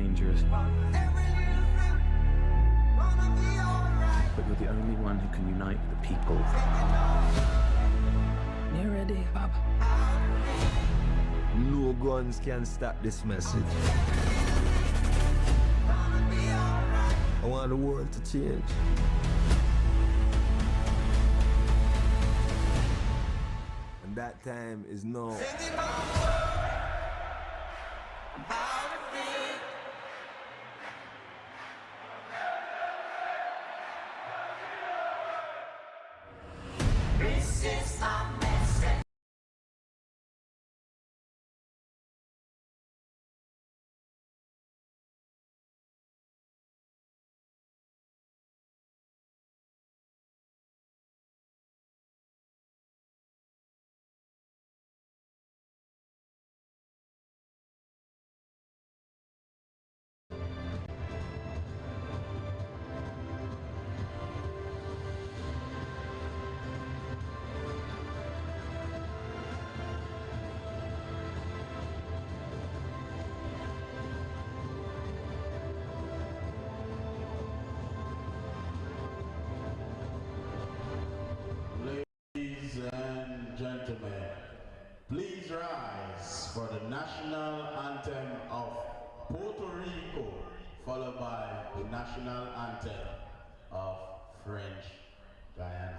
dangerous. But you're the only one who can unite the people. You ready, Bob? No guns can stop this message. I want the world to change. And that time is now. This is our message. Gentlemen, please rise for the national anthem of Puerto Rico, followed by the national anthem of French Guiana.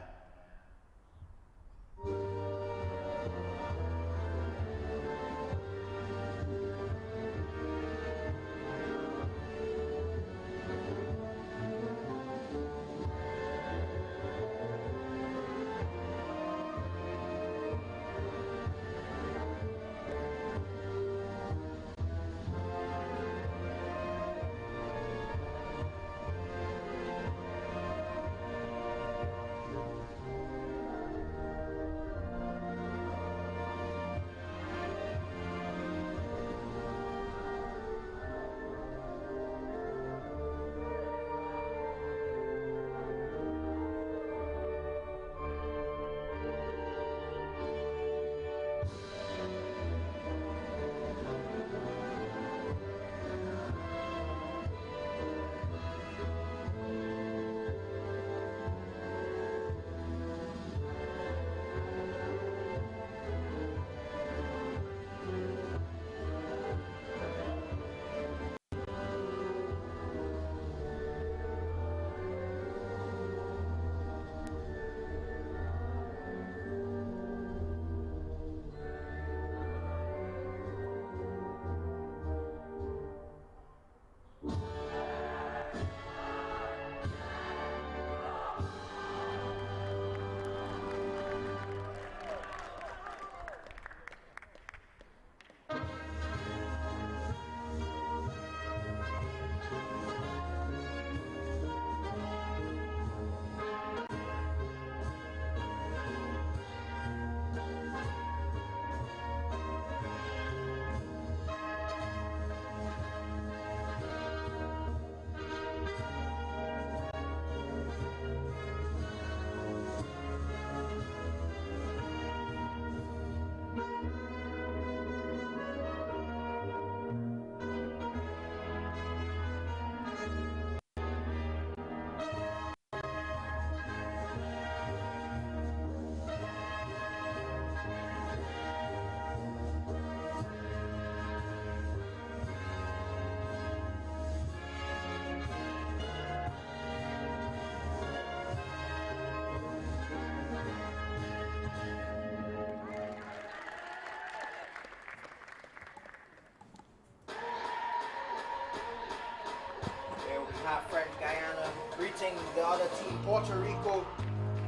French Guiana, greeting the other team, Puerto Rico.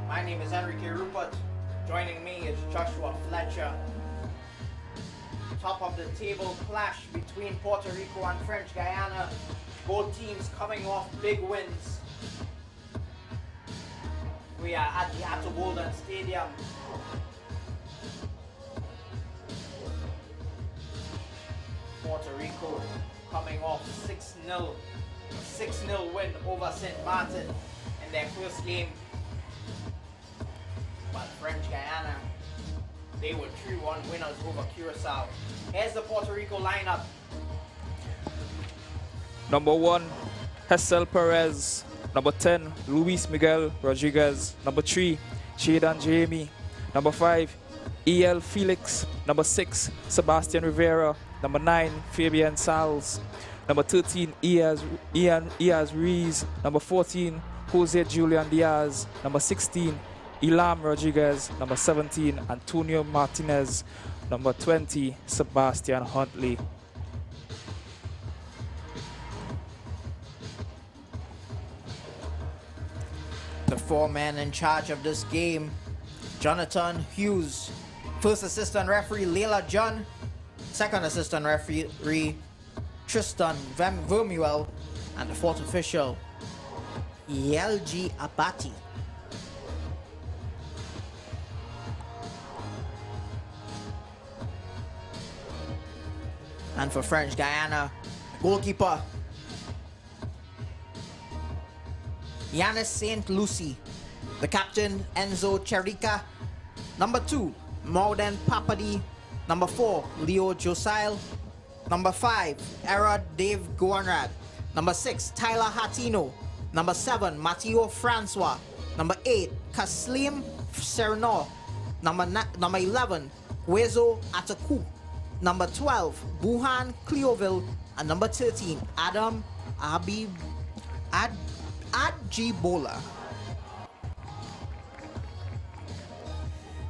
My name is Enrique Rupert. Joining me is Joshua Fletcher. Top of the table clash between Puerto Rico and French Guiana. Both teams coming off big wins. We are at the Atto Golden Stadium. Puerto Rico coming off 6-0 win over St. Martin in their first game. But French Guiana, they were 3-1 winners over Curacao. Here's the Puerto Rico lineup. Number 1, Hessel Perez. Number 10, Luis Miguel Rodriguez. Number 3, Shadan Jamie. Number 5, E.L. Felix. Number 6, Sebastian Rivera. Number 9, Fabian Sals. Number 13, Iaz Ruiz. Number 14, Jose Julian Diaz. Number 16, Elam Rodriguez. Number 17, Antonio Martinez. Number 20, Sebastian Huntley. The 4 men in charge of this game: Jonathan Hughes, first assistant referee Leila John, second assistant referee Tristan Vermuel, and the fourth official Yelji Abati. And for French Guiana, goalkeeper Yanis St. Lucie. The captain, Enzo Cherica. Number 2, Mauden Papadi. Number 4, Leo Josile. Number 5, Erad Dave Goanrad. Number 6, Tyler Hatino. Number 7, Matteo Francois. Number 8, Kaslim Serno. Number 11, Wezo Ataku. Number 12, Buhan Cleoville. And number 13, Adam Adjibola.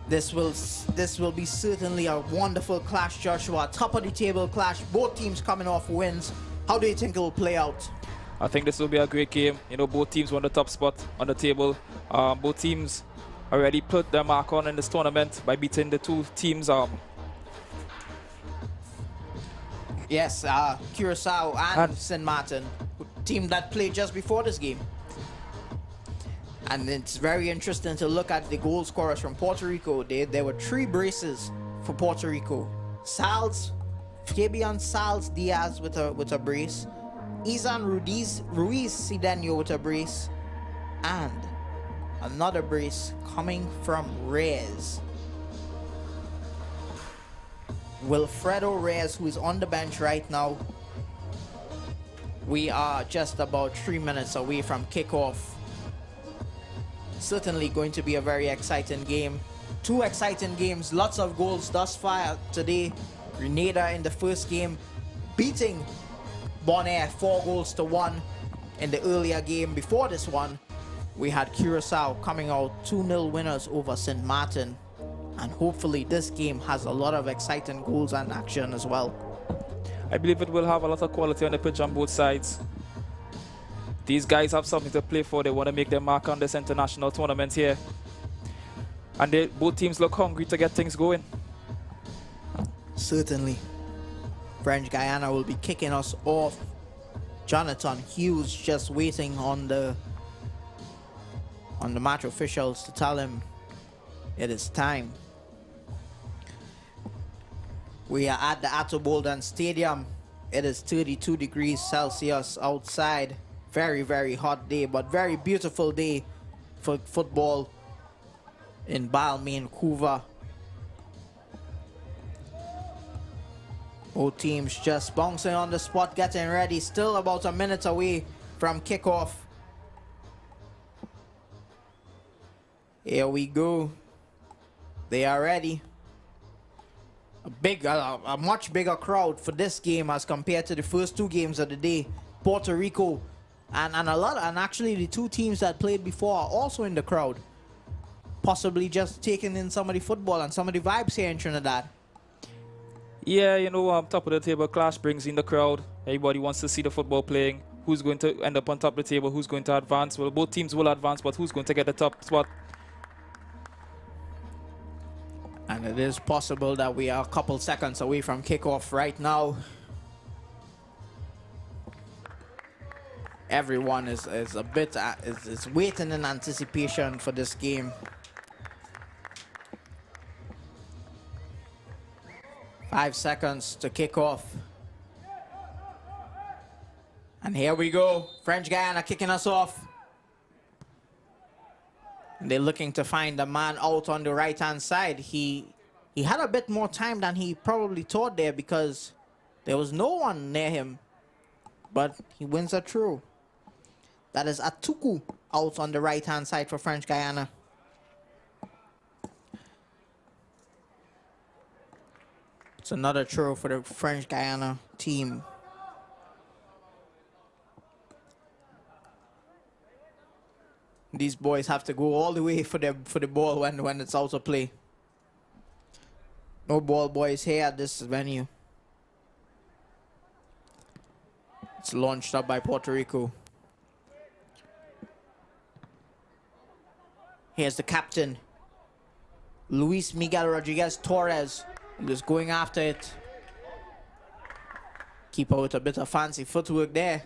This will be certainly a wonderful clash, Joshua. Top of the table clash. Both teams coming off wins. How do you think it will play out? I think this will be a great game. You know, both teams won the top spot on the table. Both teams already put their mark on in this tournament by beating the 2 teams. Yes, Curacao and St. Martin, team that played just before this game. And it's very interesting to look at the goal scorers from Puerto Rico. There were 3 braces for Puerto Rico. Fabian Sals Diaz with a brace, Izan Ruiz Sidenio with a brace, and another brace coming from Reyes. Wilfredo Reyes, who is on the bench right now. We are just about 3 minutes away from kickoff. Certainly going to be a very exciting game. 2 exciting games, lots of goals thus far today. Grenada in the first game beating Bonaire 4-1 in the earlier game. Before this one, we had Curacao coming out 2-0 winners over St. Martin. And hopefully this game has a lot of exciting goals and action as well. I believe it will have a lot of quality on the pitch on both sides. These guys have something to play for. They want to make their mark on this international tournament here. And both teams look hungry to get things going. Certainly. French Guiana will be kicking us off. Jonathan Hughes just waiting on the match officials to tell him it is time. We are at the Atto Bolden Stadium. It is 32 degrees Celsius outside. Very, very hot day, but very beautiful day for football in Balmain, Couva. Both teams just bouncing on the spot, getting ready. Still about a minute away from kickoff. Here we go. They are ready. A much bigger crowd for this game as compared to the first 2 games of the day. Puerto Rico and actually the 2 teams that played before are also in the crowd. Possibly just taking in some of the football and some of the vibes here in Trinidad. Yeah, you know, top of the table clash brings in the crowd. Everybody wants to see the football playing. Who's going to end up on top of the table? Who's going to advance? Well, both teams will advance, but who's going to get the top spot? And it is possible that we are a couple seconds away from kickoff right now. Everyone is waiting in anticipation for this game. 5 seconds to kick off. And here we go. French Guiana kicking us off. And they're looking to find the man out on the right-hand side. He had a bit more time than he probably thought there because there was no one near him. but he wins a throw. That is Atuku out on the right-hand side for French Guiana. It's another throw for the French Guiana team. These boys have to go all the way for the ball when it's out of play. No ball boys here at this venue. It's launched up by Puerto Rico. Here's the captain, Luis Miguel Rodriguez Torres. He was going after it. Keeper with a bit of fancy footwork there.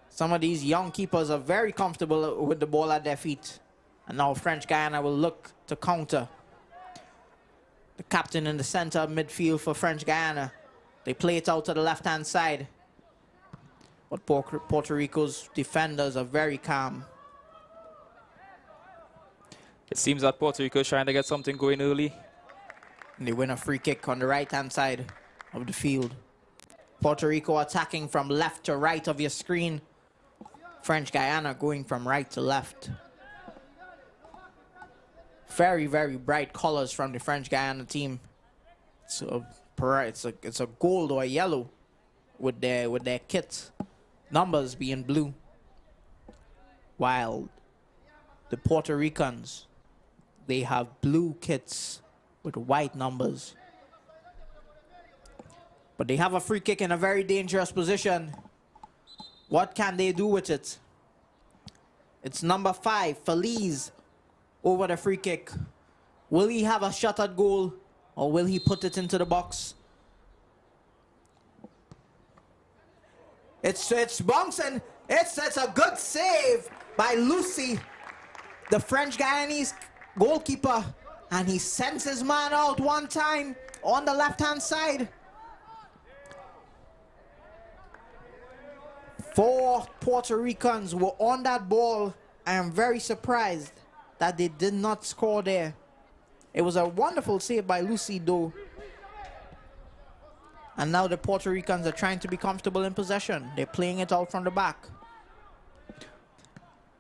Some of these young keepers are very comfortable with the ball at their feet. And now French Guiana will look to counter. The captain in the center of midfield for French Guiana. They play it out to the left-hand side. But Puerto Rico's defenders are very calm. It seems that Puerto Rico is trying to get something going early. And they win a free kick on the right-hand side of the field. Puerto Rico attacking from left to right of your screen. French Guiana going from right to left. Very, very bright colors from the French Guiana team. It's a gold or a yellow with their kit numbers being blue, while the Puerto Ricans, they have blue kits with white numbers. But they have a free kick in a very dangerous position. What can they do with it? It's number 5, Feliz, over the free kick. Will he have a shot at goal, or will he put it into the box? It's bouncing. It's a good save by Lucy, the French Guyanese goalkeeper, and he sends his man out one time on the left-hand side. 4 Puerto Ricans were on that ball. I am very surprised that they did not score there. It was a wonderful save by Lucy, though. And now the Puerto Ricans are trying to be comfortable in possession. They're playing it out from the back.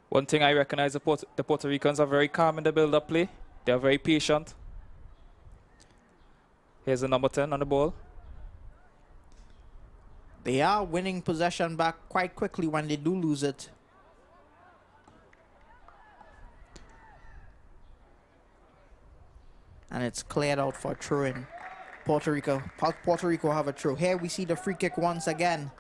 One thing I recognize, the Puerto Ricans are very calm in the build-up play. They are very patient. Here's the number 10 on the ball. They are winning possession back quite quickly when they do lose it. And it's cleared out for a throw-in. Puerto Rico have a throw. Here we see the free kick once again.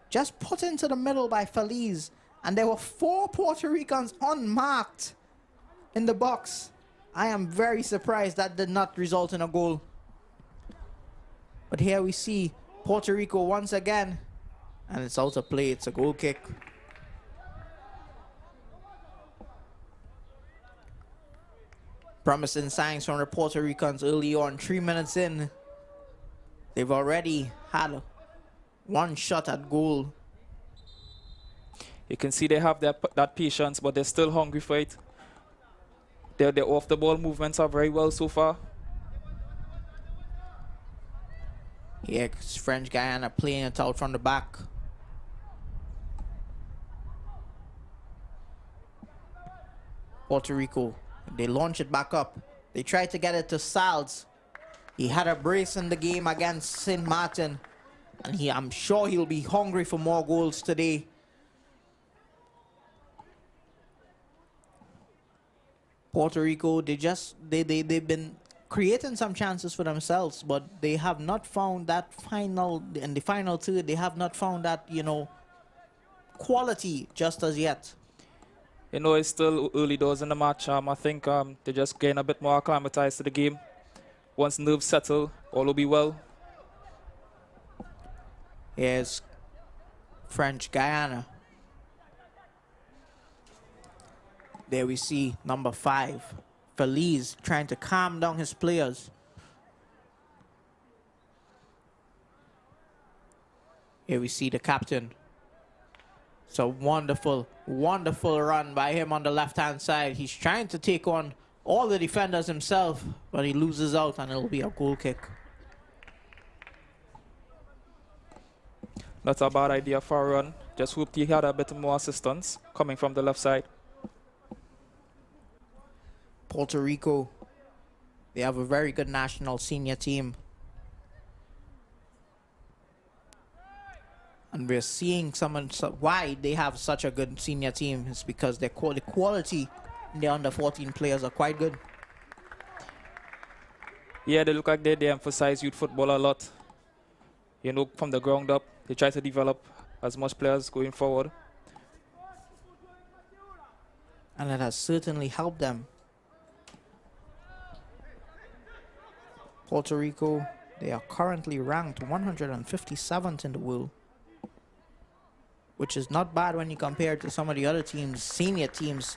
Just put into the middle by Feliz. And there were 4 Puerto Ricans unmarked in the box. I am very surprised that did not result in a goal. But here we see Puerto Rico once again. And it's out of play. It's a goal kick. Promising signs from the Puerto Ricans early on. 3 minutes in, they've already had 1 shot at goal. You can see they have that patience, but they're still hungry for it. Their off-the-ball movements are very well so far. Here's French Guiana playing it out from the back. Puerto Rico, they launch it back up. They try to get it to Salz. He had a brace in the game against St. Martin. And I'm sure he'll be hungry for more goals today. Puerto Rico, they've been creating some chances for themselves, but they have not found that in the final third, they have not found that, quality just as yet. It's still early doors in the match. I think they're just getting a bit more acclimatized to the game. Once nerves settle, all will be well. Here's French Guiana. There we see number 5, Feliz, trying to calm down his players. Here we see the captain. It's a wonderful, wonderful run by him on the left-hand side. He's trying to take on all the defenders himself, but he loses out and it'll be a goal kick. Not a bad idea for a run. Just hoped he had a bit more assistance coming from the left side. Puerto Rico, they have a very good national senior team. And we're seeing why they have such a good senior team is because the quality in the under 14 players are quite good. Yeah, they look like they emphasize youth football a lot. You know, from the ground up, they try to develop as much players going forward. And it has certainly helped them. Puerto Rico, they are currently ranked 157th in the world, which is not bad when you compare it to some of the other teams, senior teams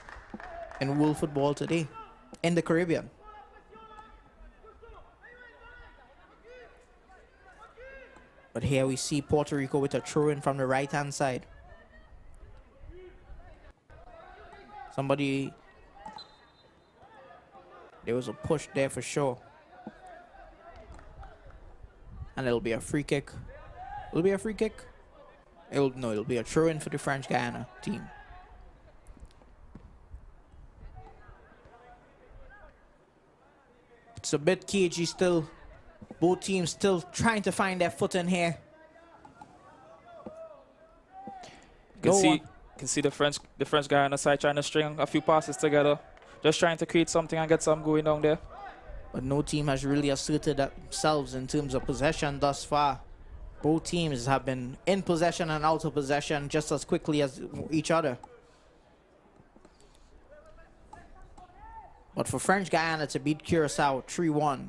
in world football today in the Caribbean. But here we see Puerto Rico with a throw-in from the right-hand side. There was a push there for sure. And it'll be a free kick. It'll be a free kick. It'll be a throw-in for the French Guiana team. It's a bit cagey still. Both teams still trying to find their footing here. You can see the French guy on the side trying to string a few passes together, just trying to create something and get something going down there. But no team has really asserted themselves in terms of possession thus far. Both teams have been in possession and out of possession just as quickly as each other. But for French Guiana to beat Curacao 3-1,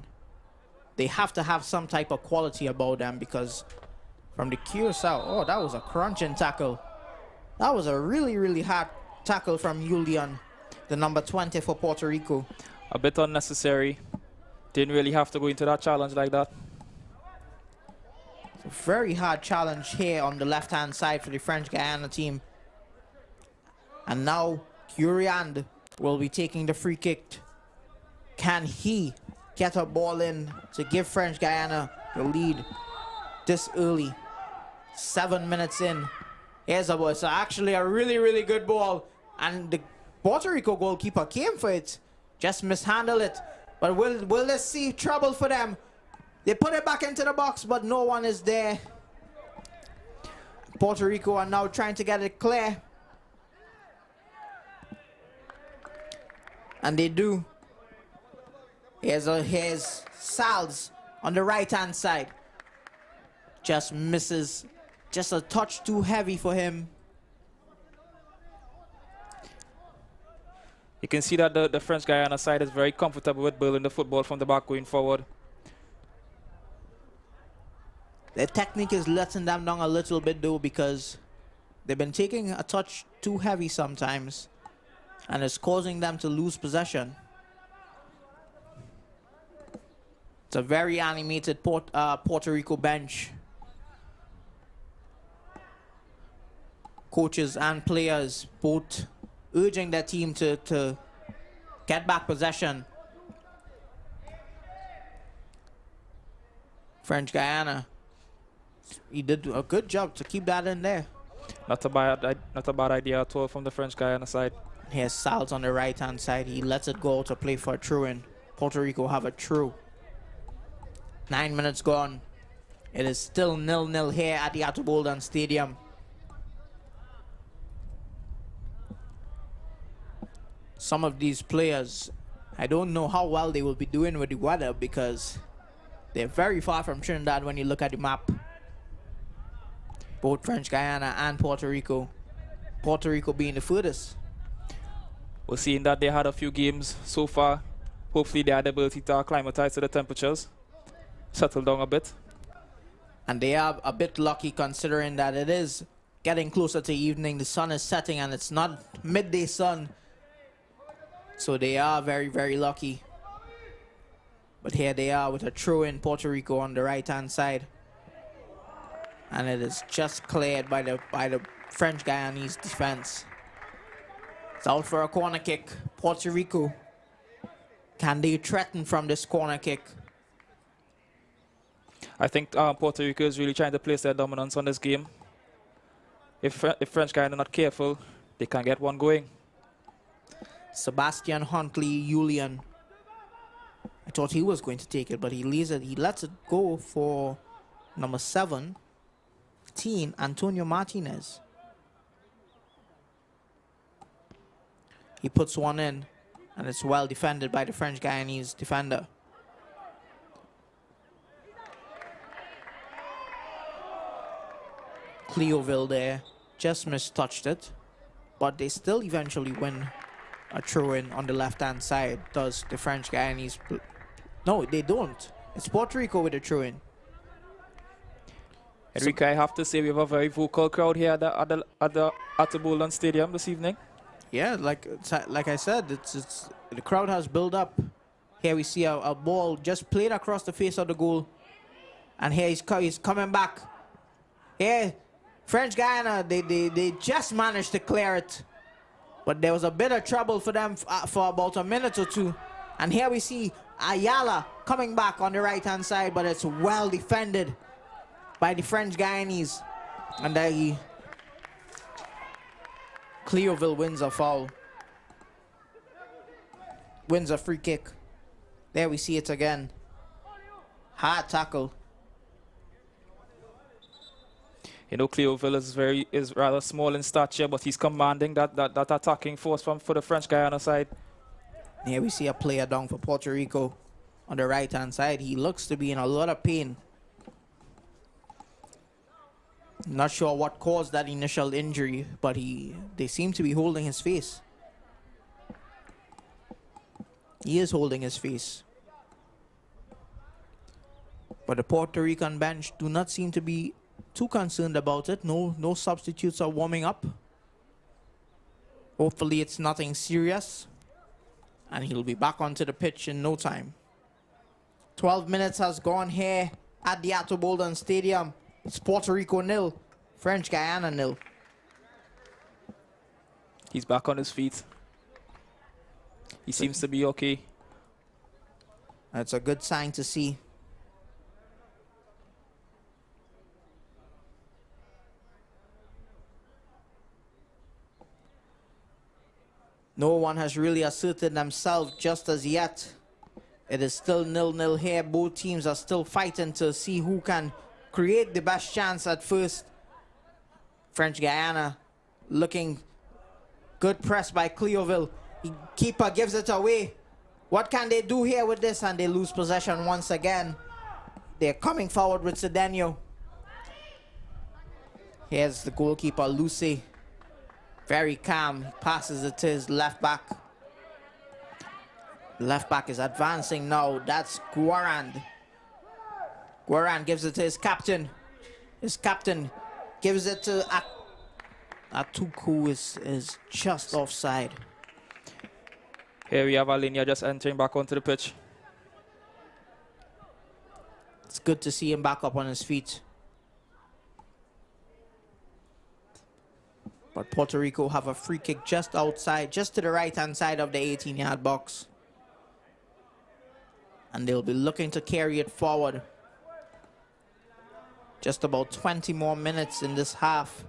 they have to have some type of quality about them, because from the Curacao, oh, that was a crunching tackle. That was a really, really hard tackle from Julian, the number 20 for Puerto Rico. A bit unnecessary. Didn't really have to go into that challenge like that. It's a very hard challenge here on the left-hand side for the French Guiana team. And now Curiand will be taking the free kick. Can he get a ball in to give French Guiana the lead this early? 7 minutes in. Here's a ball. It's actually a really, really good ball. And the Puerto Rico goalkeeper came for it. Just mishandled it. But will they see trouble for them? They put it back into the box, but no one is there. Puerto Rico are now trying to get it clear. And they do. Here's Salz on the right-hand side. Just misses. Just a touch too heavy for him. You can see that the French Guiana side is very comfortable with building the football from the back going forward. Their technique is letting them down a little bit though, because they've been taking a touch too heavy sometimes, and it's causing them to lose possession. It's a very animated Puerto Rico bench. Coaches and players both urging their team to get back possession. French Guiana, he did a good job to keep that in there. Not a bad idea at all from the French Guiana side. Here's Salz on the right-hand side. He lets it go to play for a throw-in. Puerto Rico have a throw. 9 minutes gone. It is still 0-0 here at the Attoboldan Stadium. Some of these players, I don't know how well they will be doing with the weather, because they're very far from Trinidad when you look at the map. Both French Guiana and Puerto Rico. Puerto Rico being the furthest. We're seeing that they had a few games so far. Hopefully they had the ability to acclimatize to the temperatures, settle down a bit. And they are a bit lucky, considering that it is getting closer to evening. The sun is setting and it's not midday sun. So they are very, very lucky. But here they are with a throw-in, Puerto Rico on the right-hand side. And it is just cleared by the French Guyanese defense. It's out for a corner kick. Puerto Rico, can they threaten from this corner kick? I think Puerto Rico is really trying to place their dominance on this game. if French Guiana are not careful, they can get one going. Sebastian Huntley, Julian. I thought he was going to take it, but he leaves it. He lets it go for number 17, Antonio Martinez. He puts one in, and it's well defended by the French Guyanese defender. Cleoville there just mistouched it, but they still eventually win a throw-in on the left-hand side. Does the French Guyanese... No, they don't. It's Puerto Rico with a throw-in. Enrique, I have to say we have a very vocal crowd here at the Bolden Stadium this evening. Yeah, like I said, it's the crowd has built up. Here we see a ball just played across the face of the goal, and here he's coming back. Here, French Guiana, they just managed to clear it, but there was a bit of trouble for them for about a minute or two. And here we see Ayala coming back on the right-hand side, but it's well defended by the French Guyanese. And there Cleoville wins a foul. Wins a free kick. There we see it again. Hard tackle. You know, Cleoville is rather small in stature, but he's commanding that attacking force for the French Guiana side. Here we see a player down for Puerto Rico on the right-hand side. He looks to be in a lot of pain. Not sure what caused that initial injury, but they seem to be holding his face. He is holding his face. But the Puerto Rican bench do not seem to be too concerned about it. No substitutes are warming up. Hopefully it's nothing serious. And he'll be back onto the pitch in no time. 12 minutes has gone here at the Ato Bolden Stadium. It's Puerto Rico 0, French Guiana 0. He's back on his feet. He seems to be okay. That's a good sign to see. No one has really asserted themselves just as yet. It is still 0-0 here. Both teams are still fighting to see who can create the best chance at first. French Guiana looking good press by Cleoville. Keeper gives it away. What can they do here with this? And they lose possession once again. They're coming forward with Cedeno. Here's the goalkeeper, Lucy. Very calm. He passes it to his left back. Left back is advancing now. That's Guarand. Guarand gives it to his captain. His captain gives it to Atuku, is just offside. Here we have Alinia just entering back onto the pitch. It's good to see him back up on his feet. But Puerto Rico have a free kick just outside, just to the right-hand side of the 18-yard box. And they'll be looking to carry it forward. Just about 20 more minutes in this half.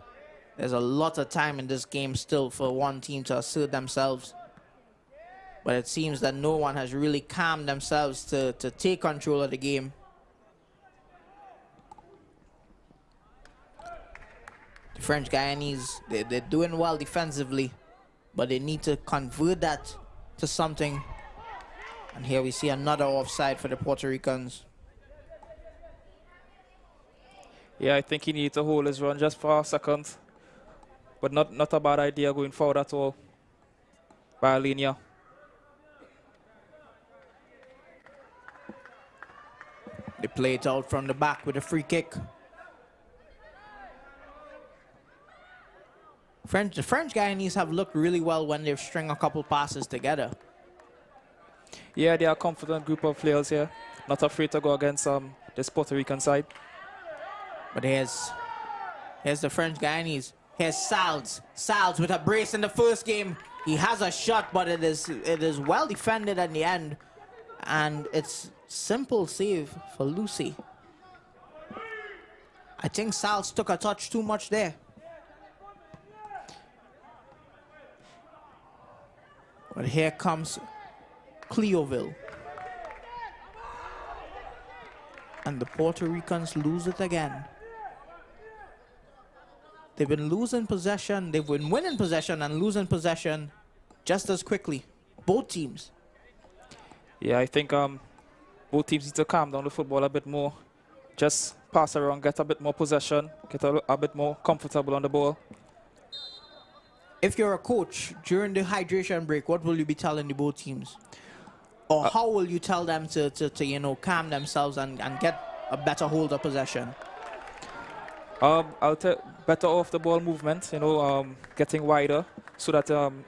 There's a lot of time in this game still for one team to assert themselves. But it seems that no one has really calmed themselves to take control of the game. The French Guyanese, they're doing well defensively, but they need to convert that to something. And here we see another offside for the Puerto Ricans. Yeah, I think he needs to hold his run just for a second. But not a bad idea going forward at all by Alinia. They play it out from the back with a free kick. The French Guyanese have looked really well when they've string a couple passes together. Yeah, they are a confident group of players here. Not afraid to go against this Puerto Rican side. But here's the French Guyanese. Here's Salz. Salz with a brace in the first game. He has a shot, but it is well defended at the end. And it's simple save for Lucy. I think Salz took a touch too much there. But here comes Cleoville. And the Puerto Ricans lose it again. They've been losing possession. They've been winning possession and losing possession just as quickly. Both teams. Yeah, I think both teams need to calm down the football a bit more. Just pass around, get a bit more possession, get a bit more comfortable on the ball. If you're a coach, during the hydration break, what will you be telling the both teams? Or how will you tell them to you know, calm themselves and get a better hold of possession? I'll tell better off the ball movement, you know, getting wider so that the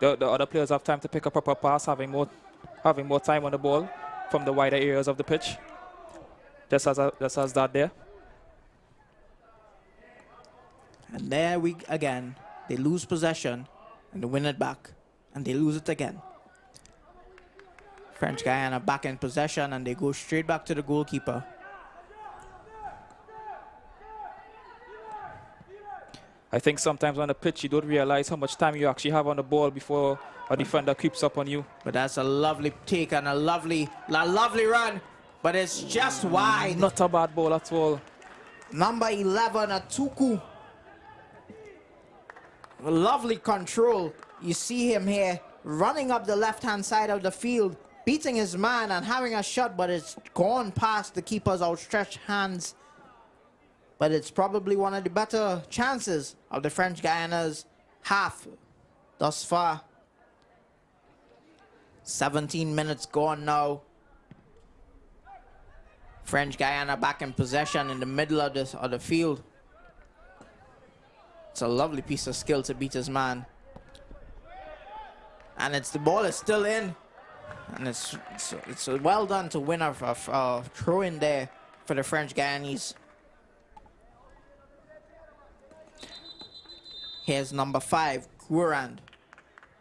other players have time to pick up a proper pass, having more time on the ball from the wider areas of the pitch. Just as that there. And there we again, they lose possession and they win it back and they lose it again. French Guiana back in possession and they go straight back to the goalkeeper. I think sometimes on the pitch you don't realize how much time you actually have on the ball before a defender creeps up on you. But that's a lovely take and a lovely run. But it's just wide. Not a bad ball at all. Number 11, Atuku. Lovely control. You see him here running up the left-hand side of the field, beating his man and having a shot, but it's gone past the keeper's outstretched hands. But it's probably one of the better chances of the French Guiana's half thus far. 17 minutes gone now. French Guiana back in possession in the middle of the field. It's a lovely piece of skill to beat his man. And the ball is still in. And it's well done to win a throw in there for the French Guyanese. Here's number 5, Courand.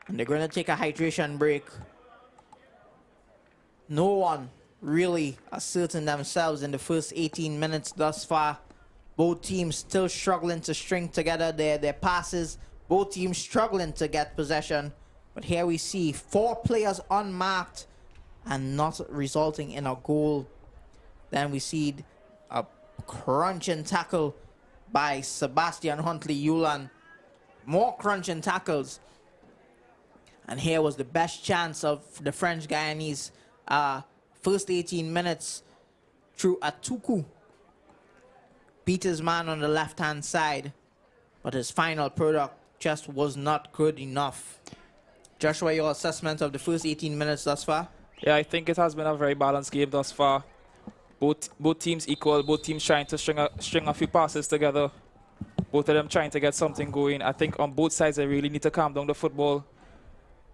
And they're going to take a hydration break. No one really asserting themselves in the first 18 minutes thus far. Both teams still struggling to string together their passes. Both teams struggling to get possession. But here we see 4 players unmarked and not resulting in a goal. Then we see a crunching tackle by Sebastian Huntley-Yulan. More crunching tackles. And here was the best chance of the French Guyanese first 18 minutes through Atuku. Beat his man on the left-hand side, but his final product just was not good enough. Joshua, your assessment of the first 18 minutes thus far? Yeah, I think it has been a very balanced game thus far. Both teams equal, both teams trying to string a few passes together. Both of them trying to get something going. I think on both sides they really need to calm down the football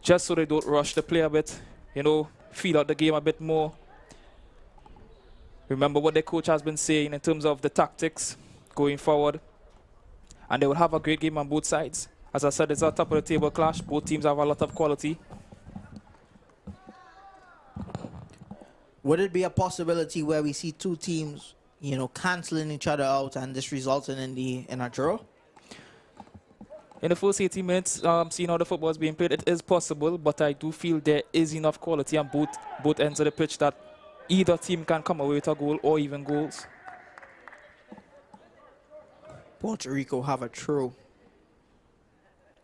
just so they don't rush the play a bit, you know, feel out the game a bit more. Remember what the coach has been saying in terms of the tactics going forward. And they will have a great game on both sides. As I said, it's a top of the table clash. Both teams have a lot of quality. Would it be a possibility where we see two teams, you know, canceling each other out and this resulting in a draw? In the first 18 minutes, seeing how the football is being played, it is possible, but I do feel there is enough quality on both ends of the pitch that either team can come away with a goal or even goals. Puerto Rico have a throw.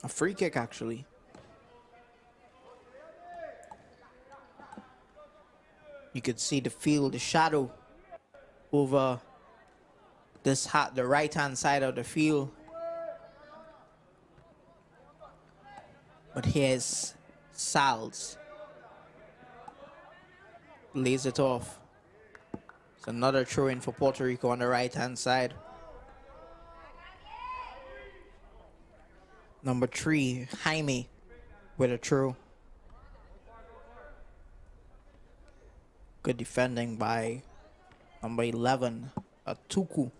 A free kick, actually. You could see the field, the shadow over the right-hand side of the field. But here's Salz. Lays it off. It's another throw-in for Puerto Rico on the right-hand side. Number 3, Jaime with a throw. Good defending by number 11, Atuku.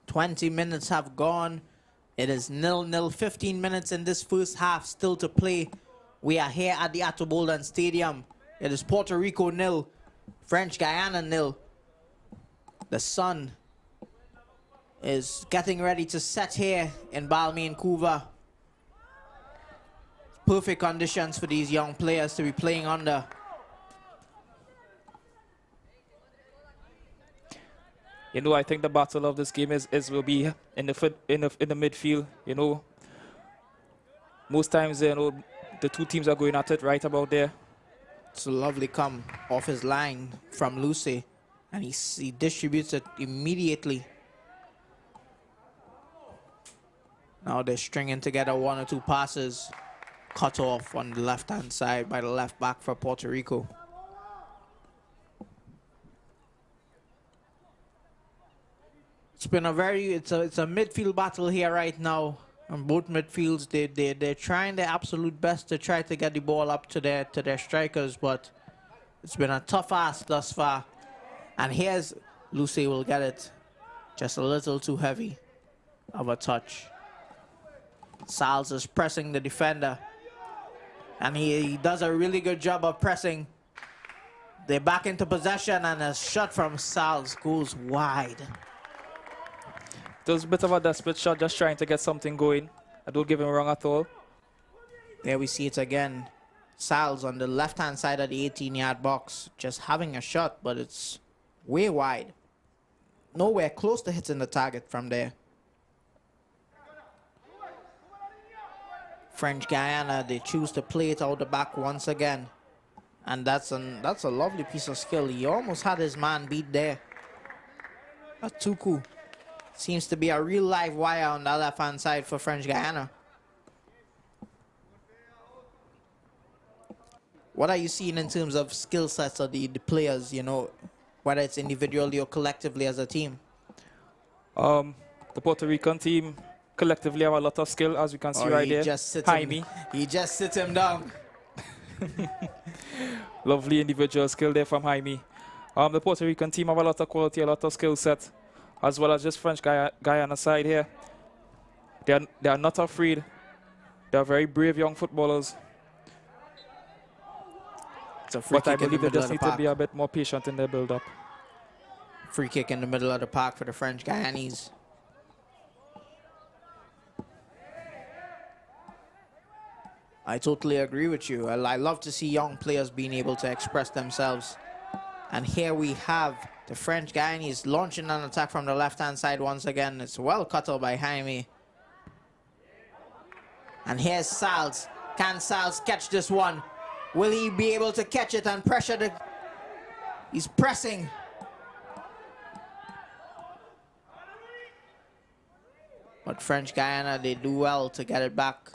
20 minutes have gone. It is 0-0, 15 minutes in this first half still to play. We are here at the Atoboldan Stadium. It is Puerto Rico 0, French Guiana 0. The sun is getting ready to set here in Balmain Couva. perfect conditions for these young players to be playing under. You know, I think the battle of this game will be in the midfield. You know, most times, you know, the two teams are going at it right about there. It's a lovely come off his line from Lucy, and he distributes it immediately. Now they're stringing together one or two passes, cut off on the left-hand side by the left back for Puerto Rico. It's been it's a midfield battle here right now. On both midfields, they're trying their absolute best to try to get the ball up to their strikers, but it's been a tough ask thus far. And here's Lucy will get it, just a little too heavy of a touch. Salz is pressing the defender, and he does a really good job of pressing. They're back into possession, and a shot from Salz goes wide. It was a bit of a desperate shot, just trying to get something going. I don't give him wrong at all. There we see it again. Salz on the left-hand side of the 18-yard box, just having a shot, but it's way wide. Nowhere close to hitting the target from there. French Guiana, they choose to play it out the back once again. And that's a lovely piece of skill. He almost had his man beat there. Atuku seems to be a real live wire on the left-hand side for French Guiana. What are you seeing in terms of skill sets of the players, you know, whether it's individually or collectively as a team? The Puerto Rican team collectively have a lot of skill, as we can see right there. He just sits him down. Lovely individual skill there from Jaime. The Puerto Rican team have a lot of quality, a lot of skill set, as well as just French Guiana side here. They are not afraid. They are very brave young footballers. It's a free But kick I believe in the they middle just of need the to park. be a bit more patient in their build-up. Free kick in the middle of the park for the French Guyanese. I totally agree with you. I love to see young players being able to express themselves. And here we have the French Guyanese launching an attack from the left-hand side once again. It's well cut out by Jaime. And here's Salz. Can Salz catch this one? Will he be able to catch it and pressure the... He's pressing. But French Guiana, they do well to get it back.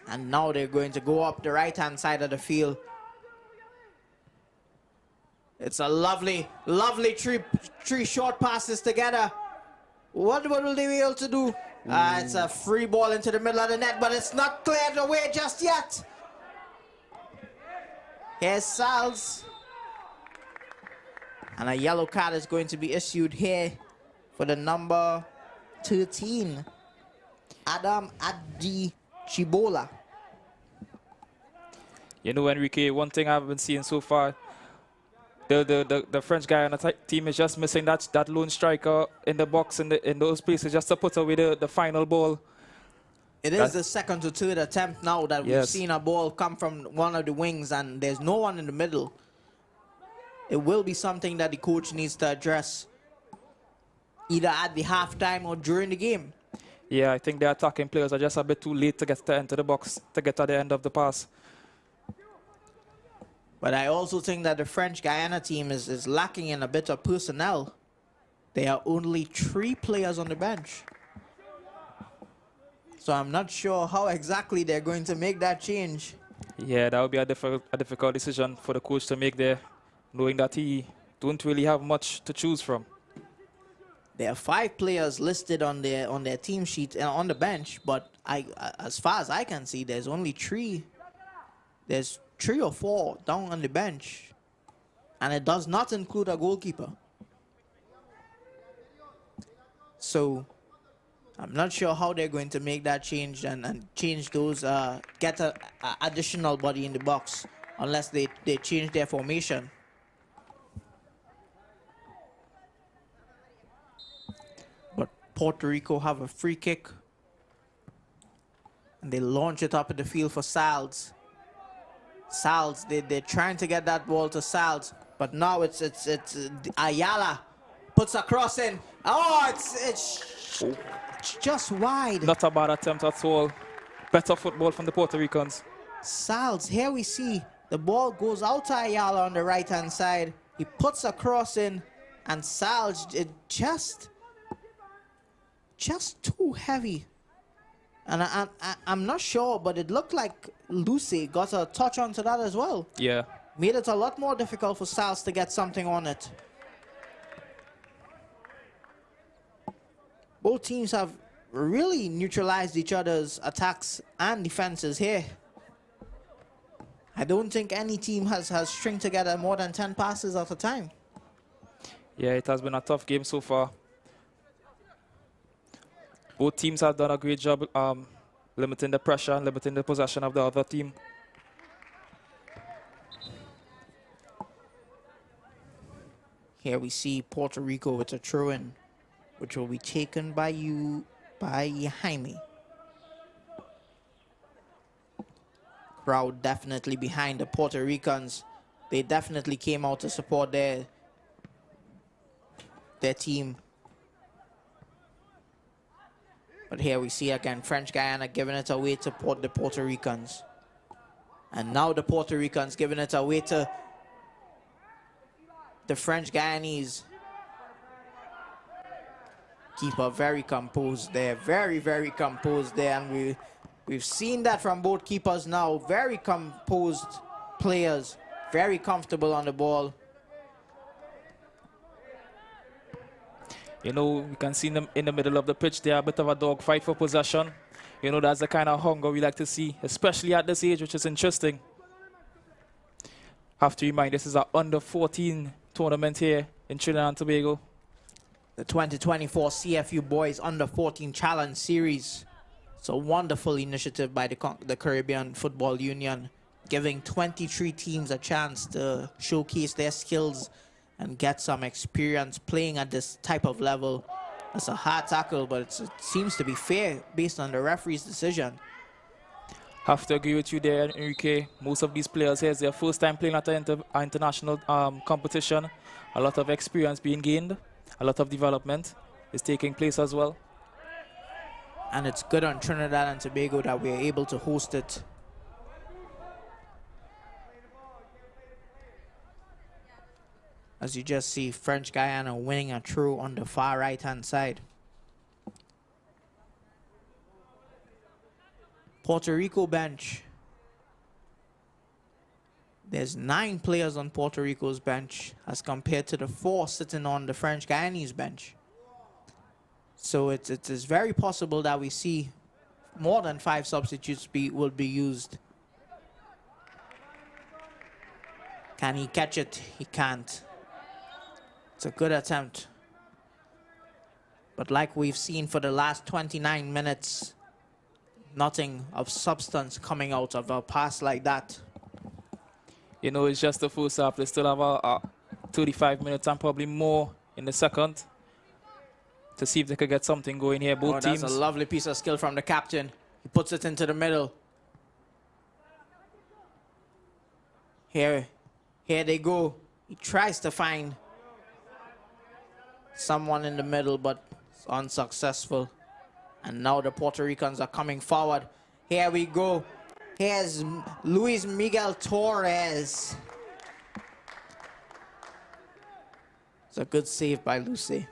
And now they're going to go up the right-hand side of the field. It's a lovely, lovely three short passes together. What will they be able to do? It's a free ball into the middle of the net, but it's not cleared away just yet. Here's Salz. And a yellow card is going to be issued here for the number 13, Adam Adi Chibola. You know, Enrique, one thing I've been seeing so far, the French guy on the team is just missing that lone striker in the box in those places just to put away the final ball. It is the second to third attempt now that we've seen a ball come from one of the wings and there's no one in the middle. It will be something that the coach needs to address either at the halftime or during the game. Yeah, I think the attacking players are just a bit too late to get to enter the box, to get to the end of the pass. But I also think that the French Guiana team is lacking in a bit of personnel. There are only 3 players on the bench. So I'm not sure how exactly they're going to make that change. Yeah, that would be a difficult decision for the coach to make there, knowing that he don't really have much to choose from. There are 5 players listed on their team sheet on the bench, but as far as I can see, there's only 3. There's 3 or 4 down on the bench, and it does not include a goalkeeper. So I'm not sure how they're going to make that change and change those, get a additional body in the box, unless they change their formation. But Puerto Rico have a free kick, and they launch it up in the field for Salz. Salz, they're trying to get that ball to Salz, but now it's Ayala puts a cross in. Oh, it's just wide. Not a bad attempt at all. Better football from the Puerto Ricans. Salz, here we see the ball goes out to Ayala on the right-hand side. He puts a cross in, and Salz, it just too heavy. And I'm not sure, but it looked like Lucy got a touch onto that as well. Yeah. Made it a lot more difficult for Salz to get something on it. Both teams have really neutralized each other's attacks and defenses here. I don't think any team has stringed together more than 10 passes at a time. Yeah, it has been a tough game so far. Both teams have done a great job limiting the pressure, limiting the possession of the other team. Here we see Puerto Rico with a throw-in, which will be taken by Jaime. Crowd definitely behind the Puerto Ricans. They definitely came out to support their team. But here we see again French Guiana giving it away to the Puerto Ricans. And now the Puerto Ricans giving it away to the French Guyanese. Keeper very composed there, very, very composed there. And we've seen that from both keepers now. Very composed players, very comfortable on the ball. You know, you can see them in the middle of the pitch. They are a bit of a dogfight for possession. You know, that's the kind of hunger we like to see, especially at this age, which is interesting. Have to remind, this is our under-14 tournament here in Trinidad and Tobago. The 2024 CFU Boys Under-14 Challenge Series. It's a wonderful initiative by the Caribbean Football Union, giving 23 teams a chance to showcase their skills and get some experience playing at this type of level. It's a hard tackle, but it seems to be fair based on the referee's decision. Have to agree with you there, Enrique. Most of these players here is their first time playing at an international competition. A lot of experience being gained. A lot of development is taking place as well. And it's good on Trinidad and Tobago that we are able to host it. As you just see, French Guiana winning a throw on the far right-hand side. Puerto Rico bench. There's 9 players on Puerto Rico's bench as compared to the 4 sitting on the French Guyanese bench. So it is very possible that we see more than 5 substitutes will be used. Can he catch it? He can't. It's a good attempt. But like we've seen for the last 29 minutes, nothing of substance coming out of a pass like that. You know, it's just the first half. They still have 35 minutes and probably more in the second to see if they could get something going here. Both teams. That's a lovely piece of skill from the captain. He puts it into the middle. Here they go. He tries to find someone in the middle, but it's unsuccessful. And now the Puerto Ricans are coming forward. Here we go. Here's Luis Miguel Torres. It's a good save by Lucy.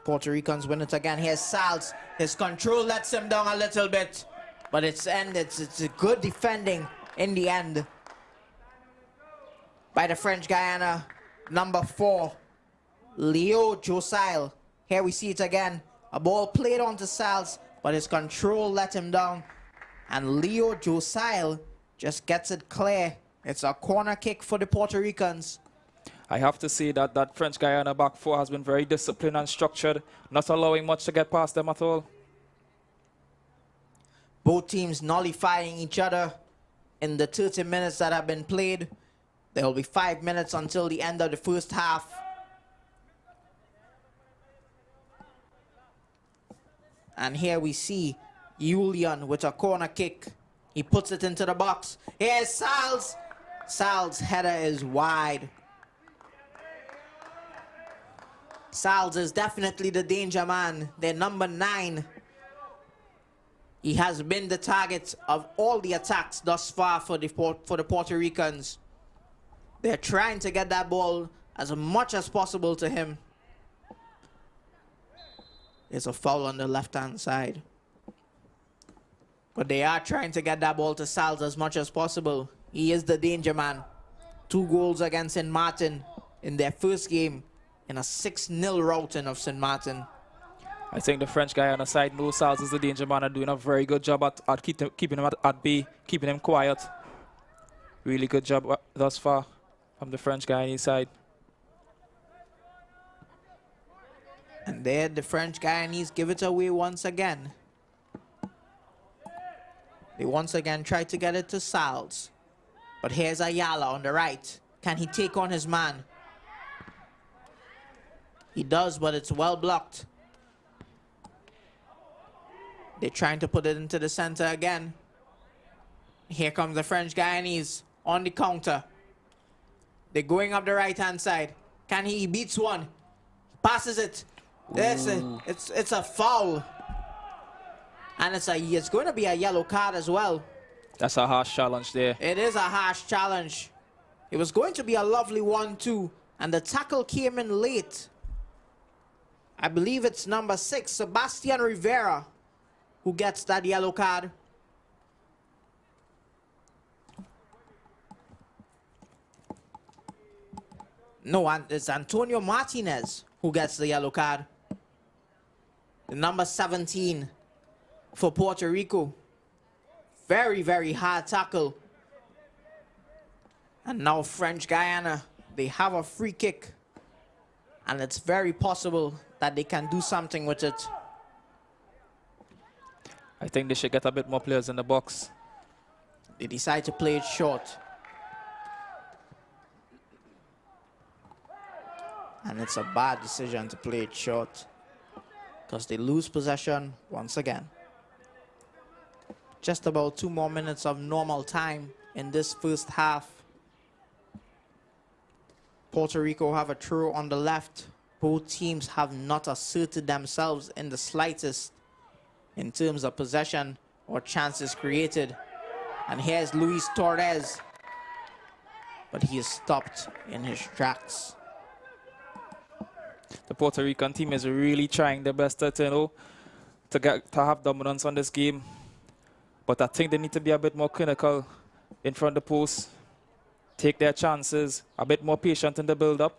Puerto Ricans win it again. Here's Salz. His control lets him down a little bit, but it's a good defending in the end by the French Guiana. Number 4, Leo Josile. Here we see it again. A ball played onto Salz, but his control let him down. And Leo Josile just gets it clear. It's a corner kick for the Puerto Ricans. I have to say that French Guiana back 4 has been very disciplined and structured, not allowing much to get past them at all. Both teams nullifying each other in the 30 minutes that have been played. There will be 5 minutes until the end of the first half. And here we see Julian with a corner kick. He puts it into the box. Here's Sal's. Sal's header is wide. Sal's is definitely the danger man. They're number 9. He has been the target of all the attacks thus far for the Puerto Ricans. They're trying to get that ball as much as possible to him. There's a foul on the left-hand side. But they are trying to get that ball to Sal's as much as possible. He is the danger man. 2 goals against St. Martin in their first game in a 6-0 routing of St. Martin. I think the French guy on the side knows Sal's is the danger man and doing a very good job at keeping him at bay, keeping him quiet. Really good job thus far from the French guy on his side. And there the French Guyanese give it away once again. They once again try to get it to Sal's. But here's Ayala on the right. Can he take on his man? He does, but it's well blocked. They're trying to put it into the center again. Here comes the French Guyanese on the counter. They're going up the right-hand side. Can he beats one? Passes it. It's a foul. And it's going to be a yellow card as well. That's a harsh challenge there. It is a harsh challenge. It was going to be a lovely 1-2, and the tackle came in late. I believe it's number 6, Sebastian Rivera, who gets that yellow card. No, it's Antonio Martinez who gets the yellow card. The number 17 for Puerto Rico. Very, very hard tackle. And now French Guiana, they have a free kick. And it's very possible that they can do something with it. I think they should get a bit more players in the box. They decide to play it short. And it's a bad decision to play it short, because they lose possession once again. Just about 2 more minutes of normal time in this first half. Puerto Rico have a throw on the left. Both teams have not asserted themselves in the slightest in terms of possession or chances created. And here's Luis Torres, but he is stopped in his tracks. The Puerto Rican team is really trying their best to have dominance on this game. But I think they need to be a bit more clinical in front of the post. Take their chances, a bit more patient in the build-up.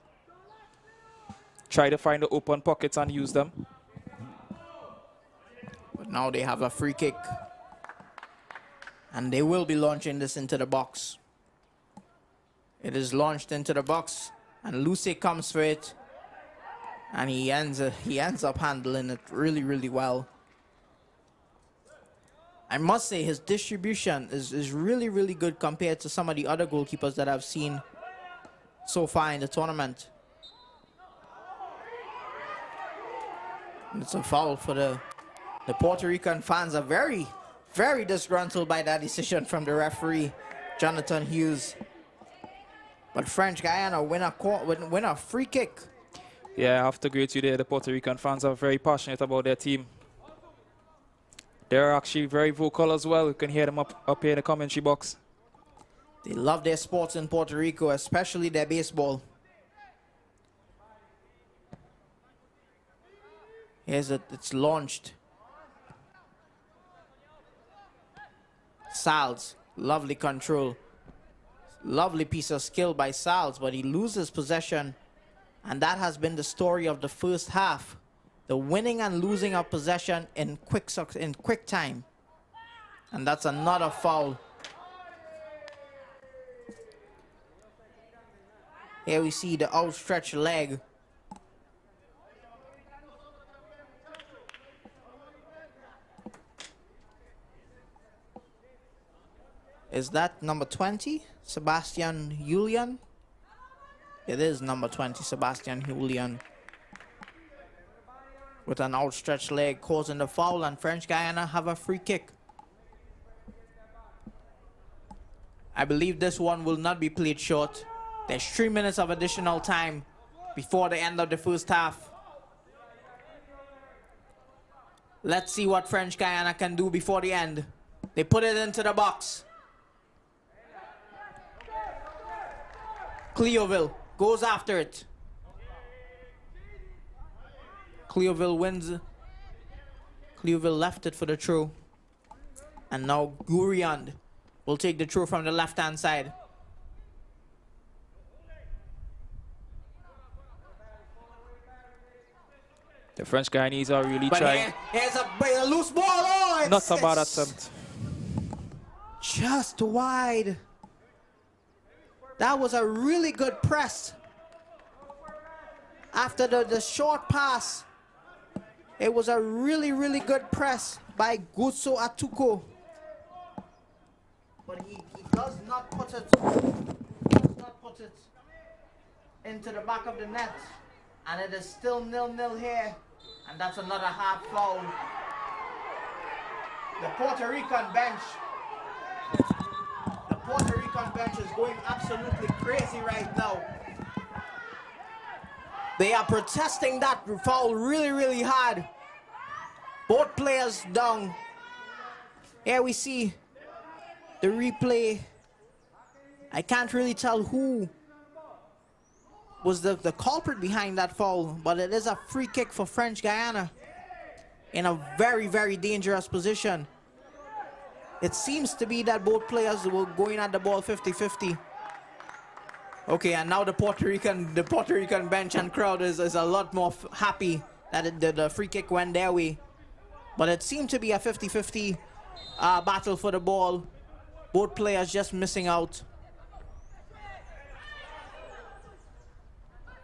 Try to find the open pockets and use them. But now they have a free kick. And they will be launching this into the box. It is launched into the box, and Luce comes for it. And he ends up handling it really, really well. I must say his distribution is really, really good compared to some of the other goalkeepers that I've seen so far in the tournament. And it's a foul for the Puerto Rican fans are very, very disgruntled by that decision from the referee, Jonathan Hughes. But French Guiana win a free kick. Yeah, I have to agree with you there. The Puerto Rican fans are very passionate about their team. They're actually very vocal as well. You can hear them up here in the commentary box. They love their sports in Puerto Rico, especially their baseball. Here's it. It's launched. Sal's, lovely control. Lovely piece of skill by Sal's, but he loses possession. And that has been the story of the first half. The winning and losing of possession in quick time. And that's another foul. Here we see the outstretched leg. Is that number 20, Sebastian Julian? It is number 20, Sebastian Julian. with an outstretched leg causing the foul, and French Guiana have a free kick. I believe this one will not be played short. There's 3 minutes of additional time before the end of the first half. Let's see what French Guiana can do before the end. They put it into the box. Cleoville goes after it. Cleoville wins. Cleoville left it for the throw. And now Guriand will take the throw from the left-hand side. The French Guyanese are really But trying. here's a loose ball. Oh, Not a bad attempt. Just wide. That was a really good press. After the short pass, it was a really, really good press by Guso Atuko. But he does not put it into the back of the net. And it is still 0-0 here. And that's another hard foul. The Puerto Rican bench is going absolutely crazy right now. They are protesting that foul really, really hard. Both players down. Here we see the replay. I can't really tell who was the culprit behind that foul, but it is a free kick for French Guiana in a very, very dangerous position. It seems to be that both players were going at the ball 50-50. Okay, and now the Puerto Rican bench and crowd is a lot more happy that the free kick went their way. But it seemed to be a 50-50 battle for the ball. Both players just missing out.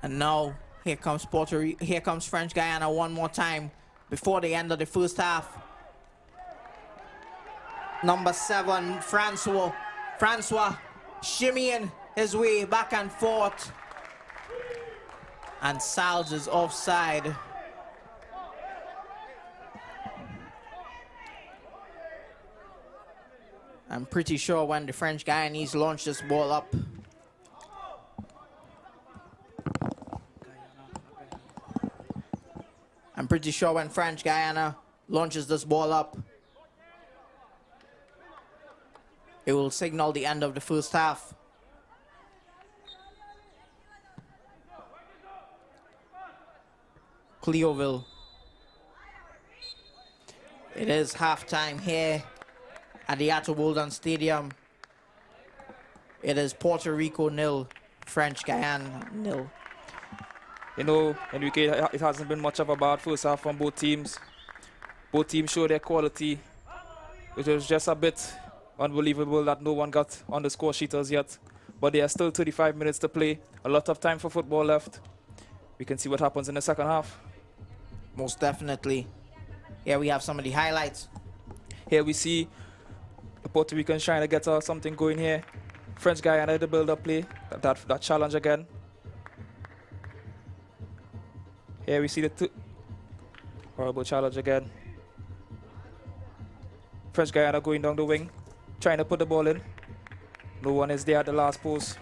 And now here comes French Guiana one more time before the end of the first half. Number 7, Francois shimmying his way back and forth. And Salz is offside. I'm pretty sure when the French Guyanese launch this ball up, French Guiana launches this ball up, it will signal the end of the first half. Cleoville. It is halftime here at the Ato Bolden Stadium. It is Puerto Rico 0, French Guiana 0. You know, Enrique, it hasn't been much of a bad first half from both teams. Both teams show their quality. It was just a bit unbelievable that no one got on the score sheet as yet. But there are still 35 minutes to play. A lot of time for football left. We can see what happens in the second half. Most definitely. Here we have some of the highlights. Here we see the Puerto Ricans trying to get something going here. French Guiana, the build-up play. That challenge again. Here we see the horrible challenge again. French Guiana going down the wing, trying to put the ball in. No one is there at the last post.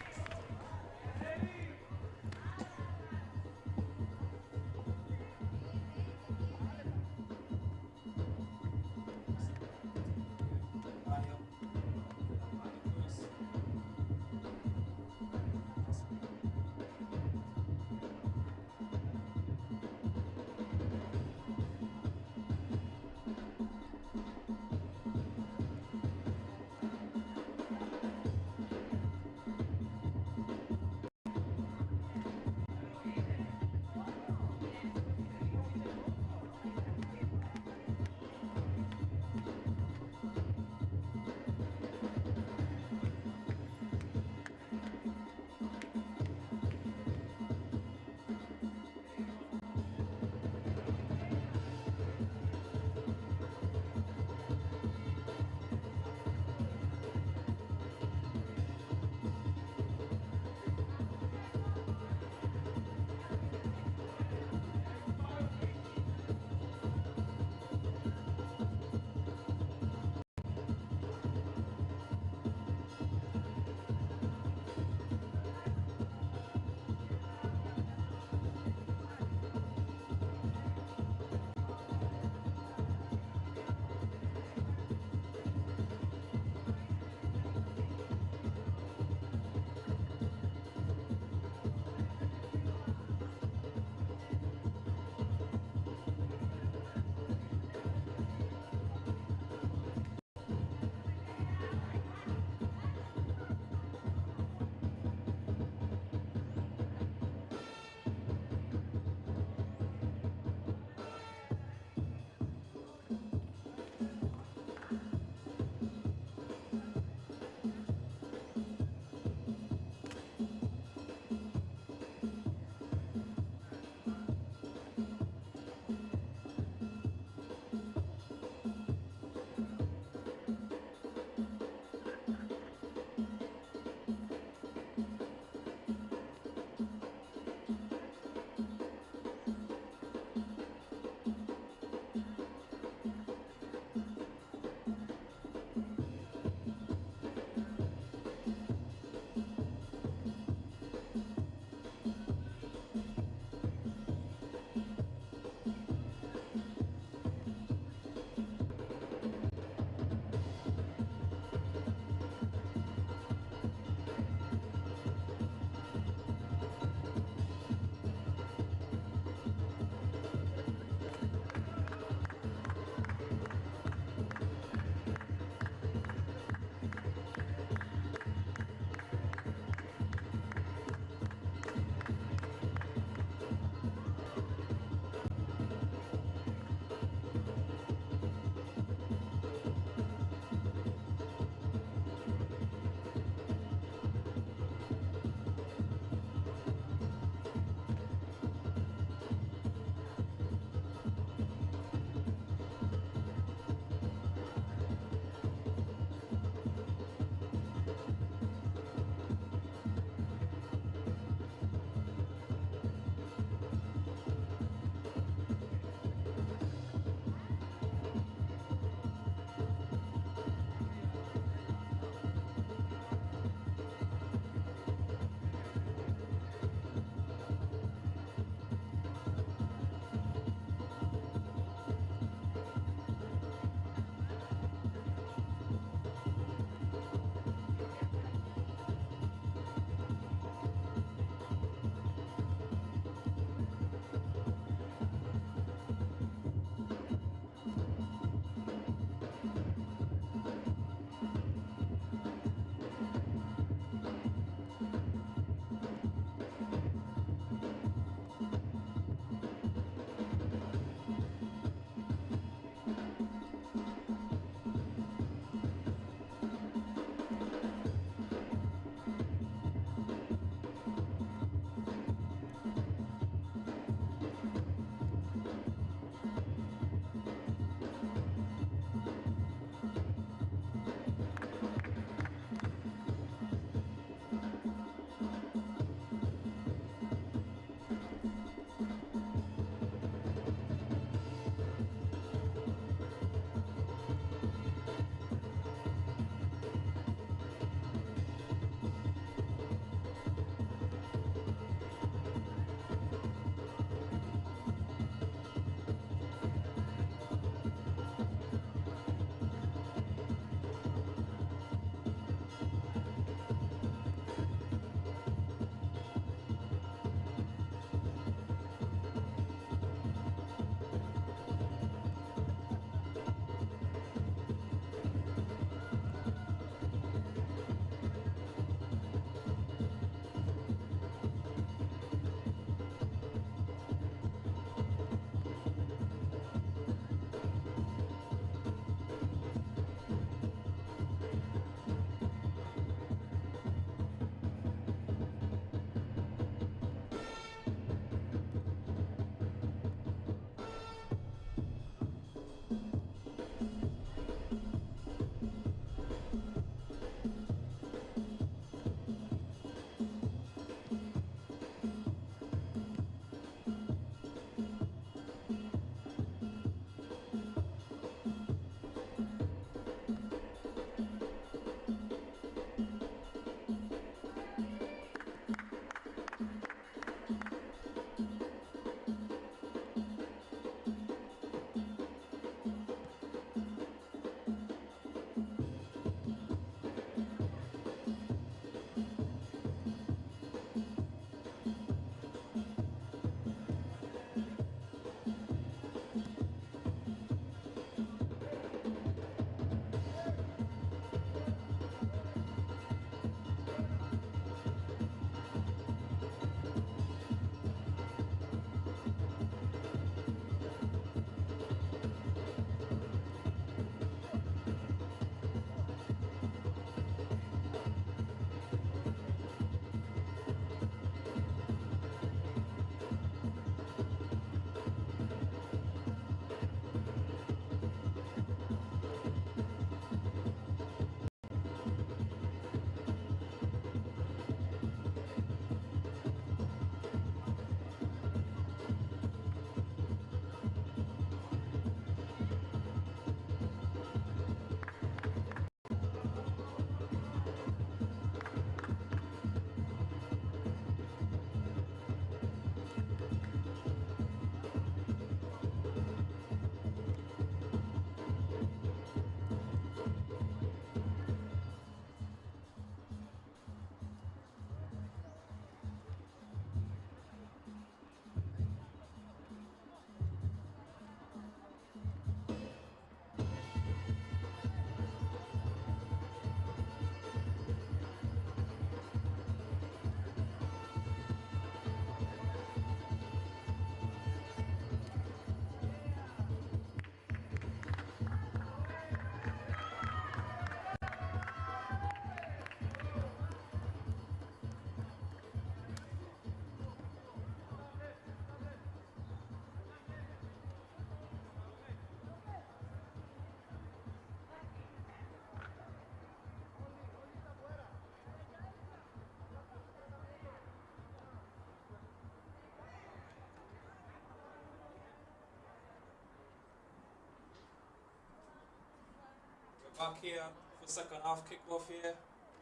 back here for second half kickoff here.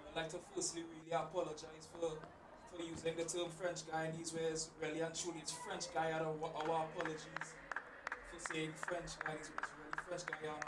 I'd like to firstly really apologize for using the term French Guyanese, whereas really and truly it's French Guyana. Our apologies for saying French Guyanese, but it's really French Guyana.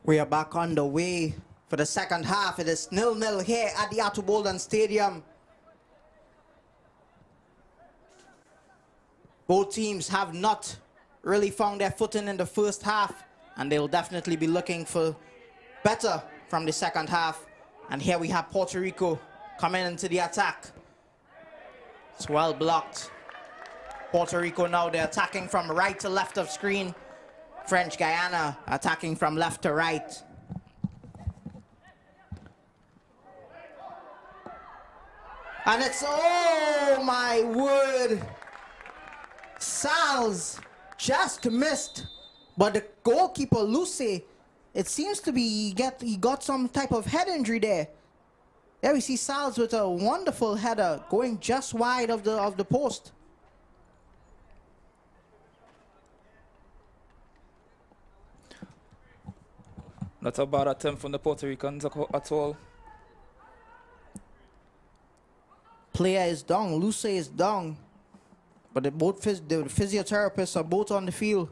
We are back on the way for the second half. It is 0-0 here at the Arthur Stadium. Both teams have not really found their footing in the first half, and they'll definitely be looking for better from the second half. And here we have Puerto Rico coming into the attack. It's well blocked. Puerto Rico now, they're attacking from right to left of screen. French Guyana attacking from left to right. And it's, oh my word, Sal's just missed, but the goalkeeper Lucy, it seems to be he got some type of head injury there. There we see Sal's with a wonderful header going just wide of the post. Not a bad attempt from the Puerto Ricans at all. Player is down, Lucy is down, but the physiotherapists are both on the field.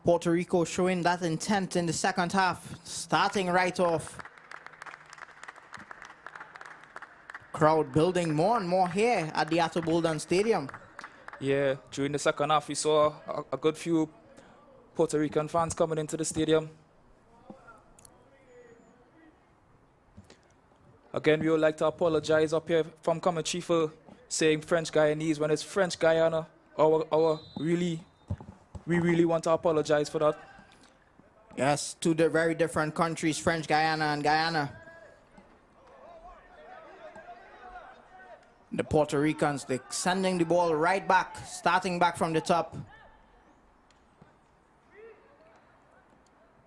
Puerto Rico showing that intent in the second half, starting right off. Crowd building more and more here at the Arthur Stadium. Yeah, during the second half, we saw a good few Puerto Rican fans coming into the stadium. Again, we would like to apologize up here from commentary for saying French Guyanese when it's French Guyana. We really want to apologize for that. Yes, two very different countries, French Guyana and Guyana. The Puerto Ricans, they're sending the ball right back, starting back from the top.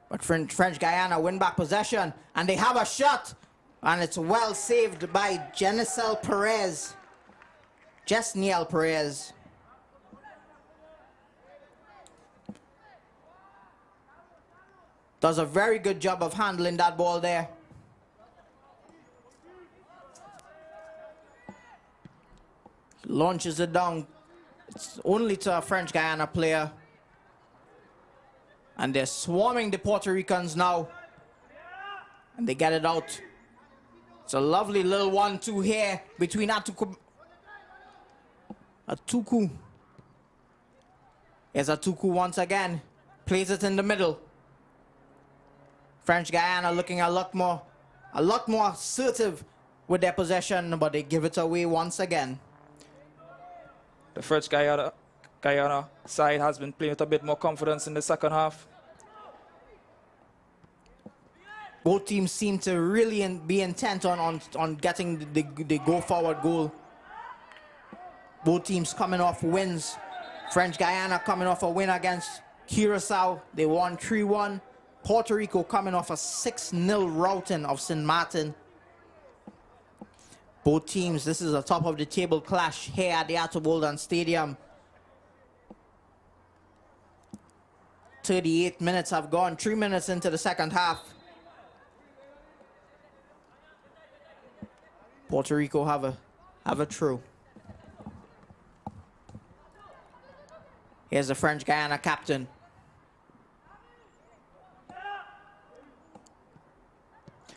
But French Guyana win back possession, and they have a shot, and it's well saved by Jesniel Perez. Does a very good job of handling that ball there. Launches it down. It's only to a French Guyana player. And they're swarming the Puerto Ricans now. And they get it out. It's a lovely little 1-2 here between Atuku. Here's Atuku once again. Plays it in the middle. French Guyana looking a lot more assertive with their possession, but they give it away once again. The French Guyana side has been playing with a bit more confidence in the second half. Both teams seem to really be intent on getting the go-forward goal. Both teams coming off wins. French Guyana coming off a win against Curacao. They won 3-1. Puerto Rico coming off a 6-0 routing of St. Martin. Both teams, this is a top of the table clash here at the Arthur Stadium. 38 minutes have gone, 3 minutes into the second half. Puerto Rico have a throw. Here's the French Guyana captain.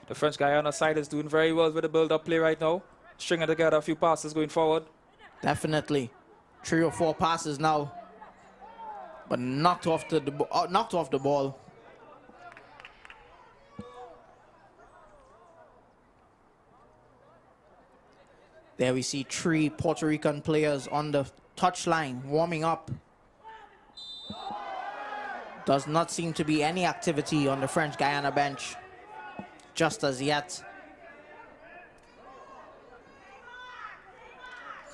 The French Guyana side is doing very well with the build-up play right now. Stringing together a few passes going forward. Definitely. 3 or 4 passes now. But knocked off the ball. There we see 3 Puerto Rican players on the touchline warming up. Does not seem to be any activity on the French Guiana bench just as yet.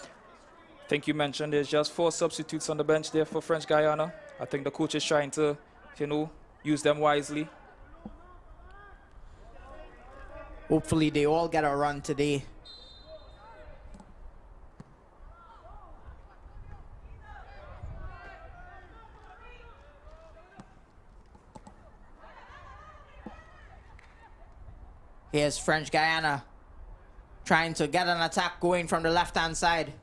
I think you mentioned there's just 4 substitutes on the bench there for French Guiana. I think the coach is trying to, you know, use them wisely. Hopefully they all get a run today. Here's French Guiana trying to get an attack going from the left-hand side.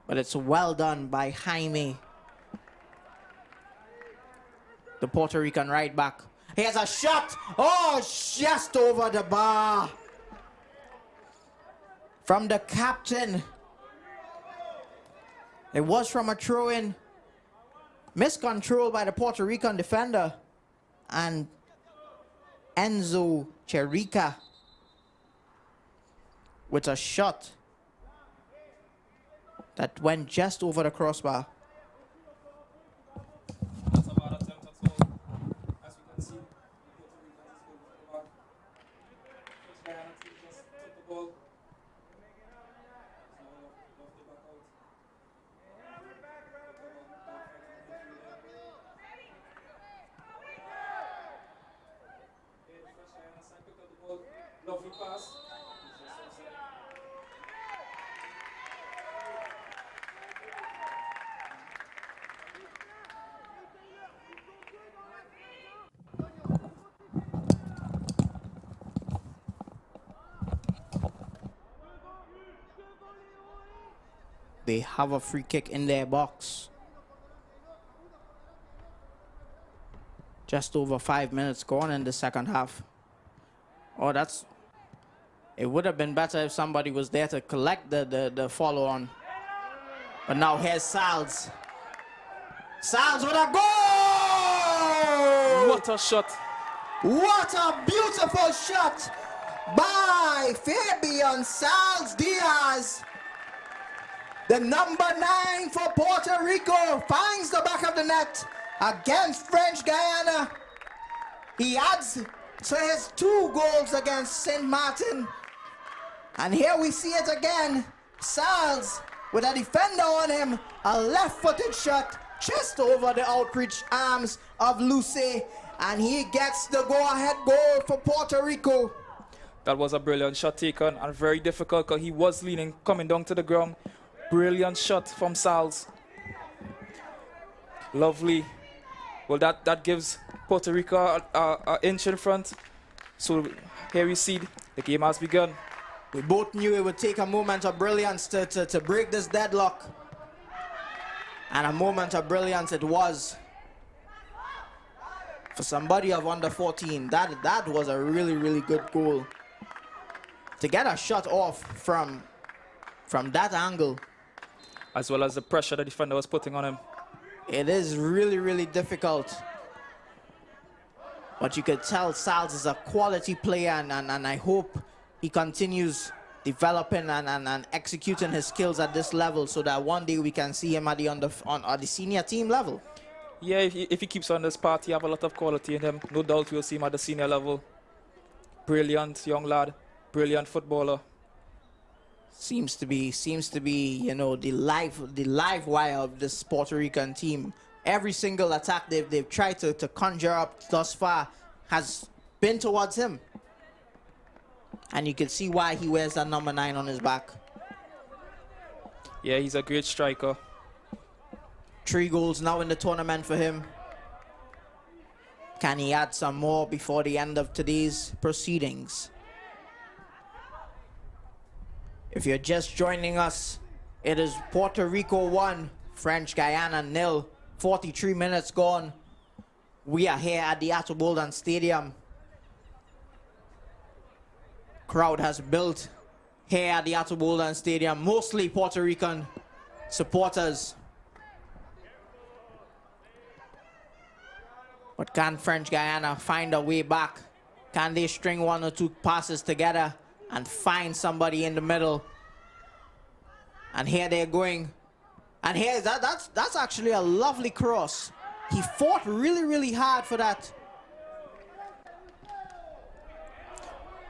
But it's well done by Jaime, the Puerto Rican right back. Here's a shot. Oh, just over the bar. From the captain. It was from a throw-in. Miscontrol by the Puerto Rican defender. And Enzo Cherica with a shot that went just over the crossbar. That's a bad attempt at all. As we can see, French Guiana team just took the ball. Lovely pass. They have a free kick in their box. Just over 5 minutes gone in the second half. Oh, that's... It would have been better if somebody was there to collect the follow-on. But now here's Salz. Salz with a goal! What a shot. What a beautiful shot by Fabian Salz Diaz. The number 9 for Puerto Rico finds the back of the net against French Guiana. He adds to his 2 goals against St. Martin. And here we see it again. Salz with a defender on him. A left-footed shot just over the outreach arms of Luce. And he gets the go-ahead goal for Puerto Rico. That was a brilliant shot taken and very difficult because he was leaning, coming down to the ground. Brilliant shot from Salz. Lovely. Well, that gives Puerto Rico an inch in front. So here we see the game has begun. We both knew it would take a moment of brilliance to break this deadlock. And a moment of brilliance it was. For somebody of under 14, that was a really, really good goal. To get a shot off from that angle. As well as the pressure the defender was putting on him. It is really, really difficult. But you could tell Salz is a quality player, and I hope he continues developing and executing his skills at this level so that one day we can see him at the senior team level. Yeah, if he keeps on this path, he have a lot of quality in him. No doubt we'll see him at the senior level. Brilliant young lad, brilliant footballer. Seems to be, you know, the live wire of this Puerto Rican team. Every single attack they've tried to conjure up thus far has been towards him. And you can see why he wears that number 9 on his back. Yeah, he's a great striker. 3 goals now in the tournament for him. Can he add some more before the end of today's proceedings? If you're just joining us, it is Puerto Rico 1, French Guiana 0. 43 minutes gone. We are here at the Bolden Stadium. Crowd has built here at the Bolden Stadium, mostly Puerto Rican supporters. But can French Guiana find a way back? Can they string 1 or 2 passes together and find somebody in the middle? And here they're going. And here, that's actually a lovely cross He fought really, really hard for that.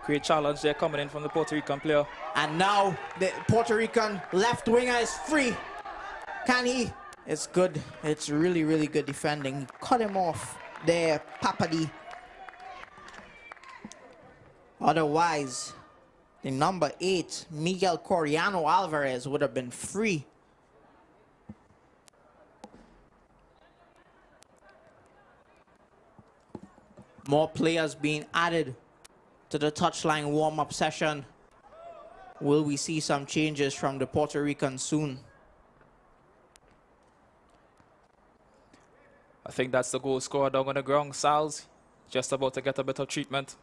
Great challenge there coming in from the Puerto Rican player. And now the Puerto Rican left winger is free. Can he? It's good. It's really, really good defending. He cut him off there, Papadi. Otherwise, the number 8, Miguel Coriano Alvarez, would have been free. More players being added to the touchline warm-up session. Will we see some changes from the Puerto Ricans soon? I think that's the goal scorer down on the ground. Sal's just about to get a bit of treatment.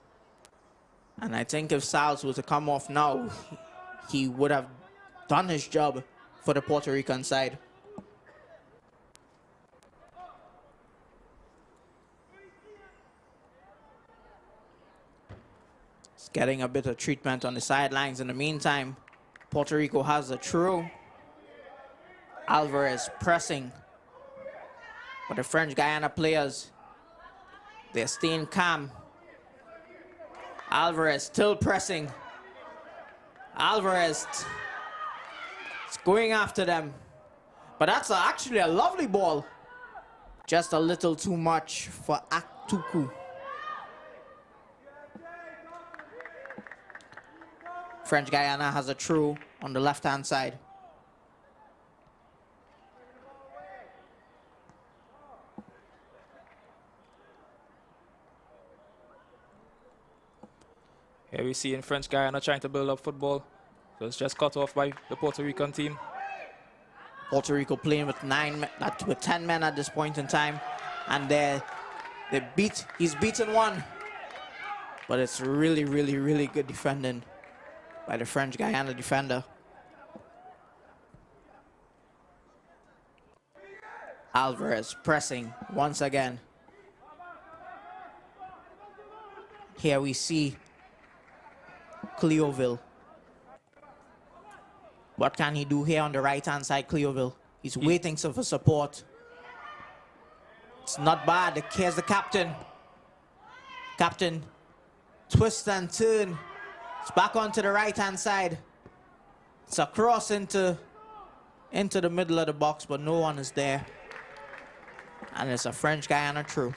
And I think if Sal's was to come off now, he would have done his job for the Puerto Rican side. He's getting a bit of treatment on the sidelines. In the meantime, Puerto Rico has a throw. Alvarez pressing. But the French Guiana players, they're staying calm. Alvarez still pressing. Alvarez is going after them. But that's actually a lovely ball. Just a little too much for Aktuku. French Guiana has a throw on the left-hand side. Here we see in French Guiana trying to build up football. So it's just cut off by the Puerto Rican team. Puerto Rico playing with 10 men at this point in time. And he's beaten one. But it's really, really, really good defending by the French Guiana defender. Alvarez pressing once again. Here we see Cleoville. What can he do here on the right-hand side, Cleoville? He's waiting for support. It's not bad. Here's the captain. Captain, twist and turn. It's back onto the right-hand side. It's a cross into the middle of the box, but no one is there. And it's a French Guiana through.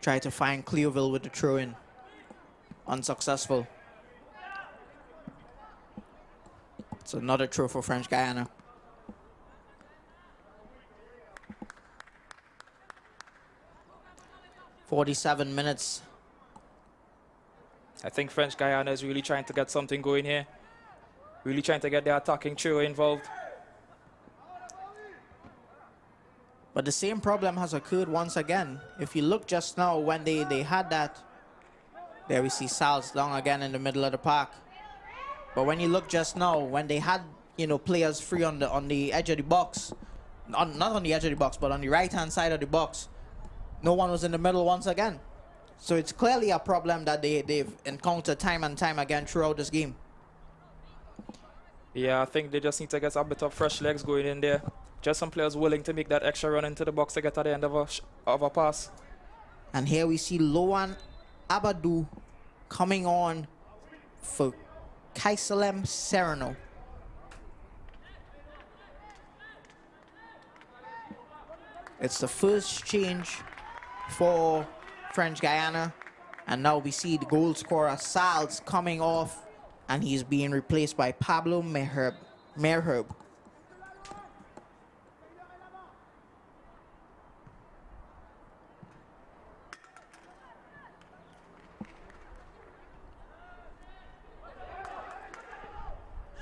Try to find Cleoville with the throw-in. Unsuccessful. It's another throw for French Guiana. "47 minutes. I think French Guiana is really trying to get something going here. Really trying to get their attacking trio involved. But the same problem has occurred once again. If you look just now when they had that, there we see Sal's down again in the middle of the park. But when you look just now, when they had, players free on the edge of the box, not on the edge of the box, but on the right-hand side of the box, no one was in the middle once again. So it's clearly a problem that they've encountered time and time again throughout this game. Yeah, I think they just need to get a bit of fresh legs going in there. Just some players willing to make that extra run into the box to get at the end of a pass. And here we see Loan Abadou coming on for Kaisalem Serrano. It's the first change for French Guiana. And now we see the goal scorer Sal's coming off, and he's being replaced by Pablo Merherb.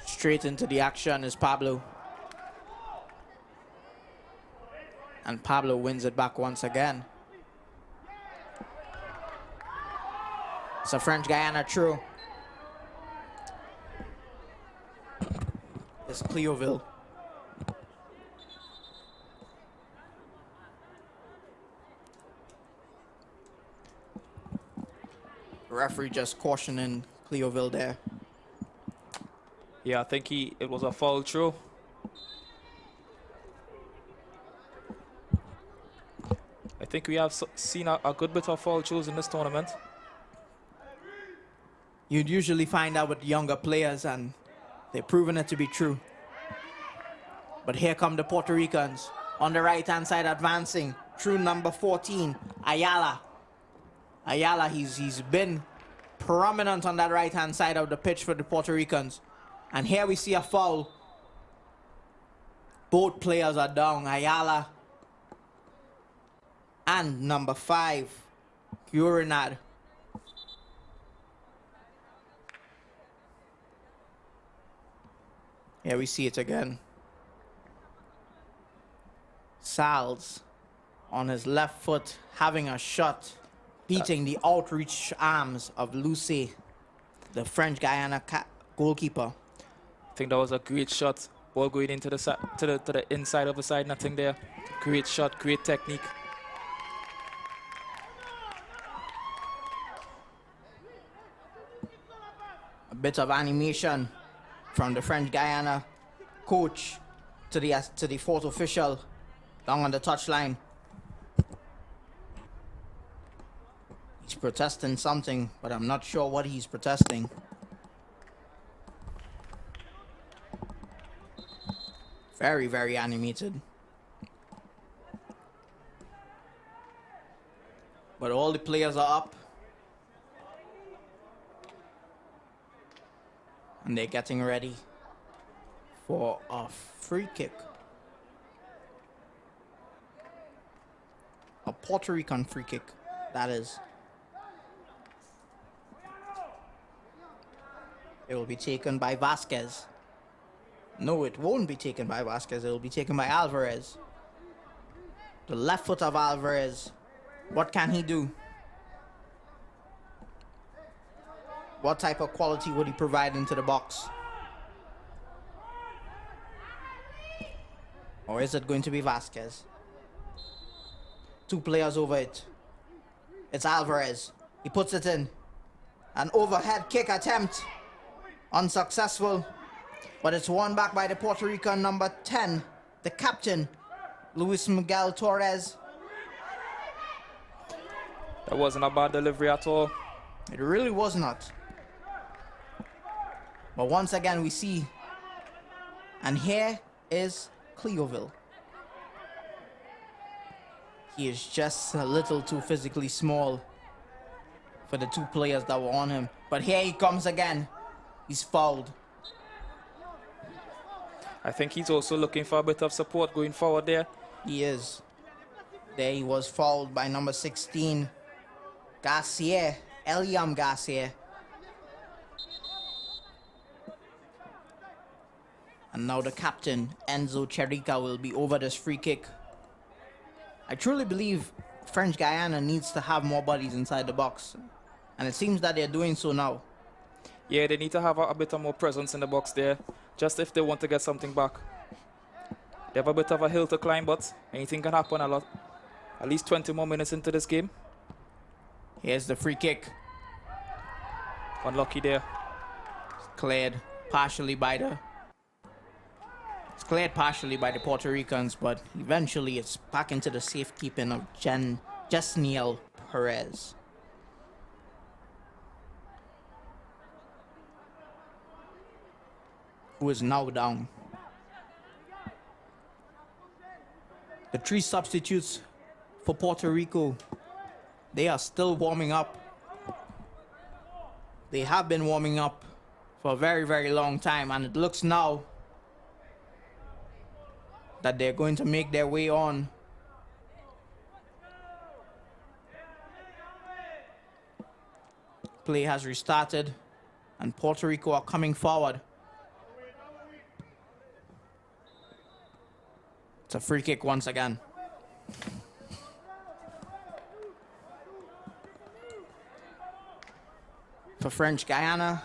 Straight into the action is Pablo. And Pablo wins it back once again. It's a French Guiana throw. It's Cleoville. Referee just cautioning Cleoville there. Yeah, I think it was a foul throw. I think we have seen a good bit of foul throws in this tournament. You'd usually find out with younger players, and they've proven it to be true. But here come the Puerto Ricans on the right-hand side advancing through number 14, Ayala. Ayala, he's been prominent on that right-hand side of the pitch for the Puerto Ricans. And here we see a foul. Both players are down, Ayala and number 5, Guiana. Here we see it again. Sal's on his left foot having a shot, beating the outreach arms of Lucy, the French Guiana goalkeeper. I think that was a great shot. Ball going into the to the inside of the side, nothing there. Great shot, great technique. A bit of animation from the French Guiana coach to the fourth official down on the touchline. He's protesting something, but I'm not sure what he's protesting. Very, very animated. But all the players are up. And they're getting ready for a free kick. A Puerto Rican free kick, that is. It will be taken by Vasquez. No, it won't be taken by Vasquez. It will be taken by Alvarez. The left foot of Alvarez. What can he do? What type of quality would he provide into the box? Or is it going to be Vasquez? 2 players over it. It's Alvarez. He puts it in. An overhead kick attempt. Unsuccessful. But it's won back by the Puerto Rican number 10, the captain, Luis Miguel Torres. That wasn't a bad delivery at all. It really was not. But once again we see, and here is Cleoville. He is just a little too physically small for the 2 players that were on him. But here he comes again. He's fouled. I think he's also looking for a bit of support going forward there. He is. There he was fouled by number 16, Garcia, Eliam Garcia. And now the captain, Enzo Cherica, will be over this free kick. I truly believe French Guiana needs to have more bodies inside the box. And it seems that they're doing so now. Yeah, they need to have a bit of more presence in the box there, just if they want to get something back. They have a bit of a hill to climb, but anything can happen at least 20 more minutes into this game. Here's the free kick. Unlucky there. Cleared partially by the Puerto Ricans, but eventually it's back into the safekeeping of Jesniel Perez. Who is now down. The 3 substitutes for Puerto Rico, they are still warming up. They have been warming up for a very, very long time, and it looks now that they're going to make their way on. Play has restarted, and Puerto Rico are coming forward. It's a free kick once again. For French Guiana,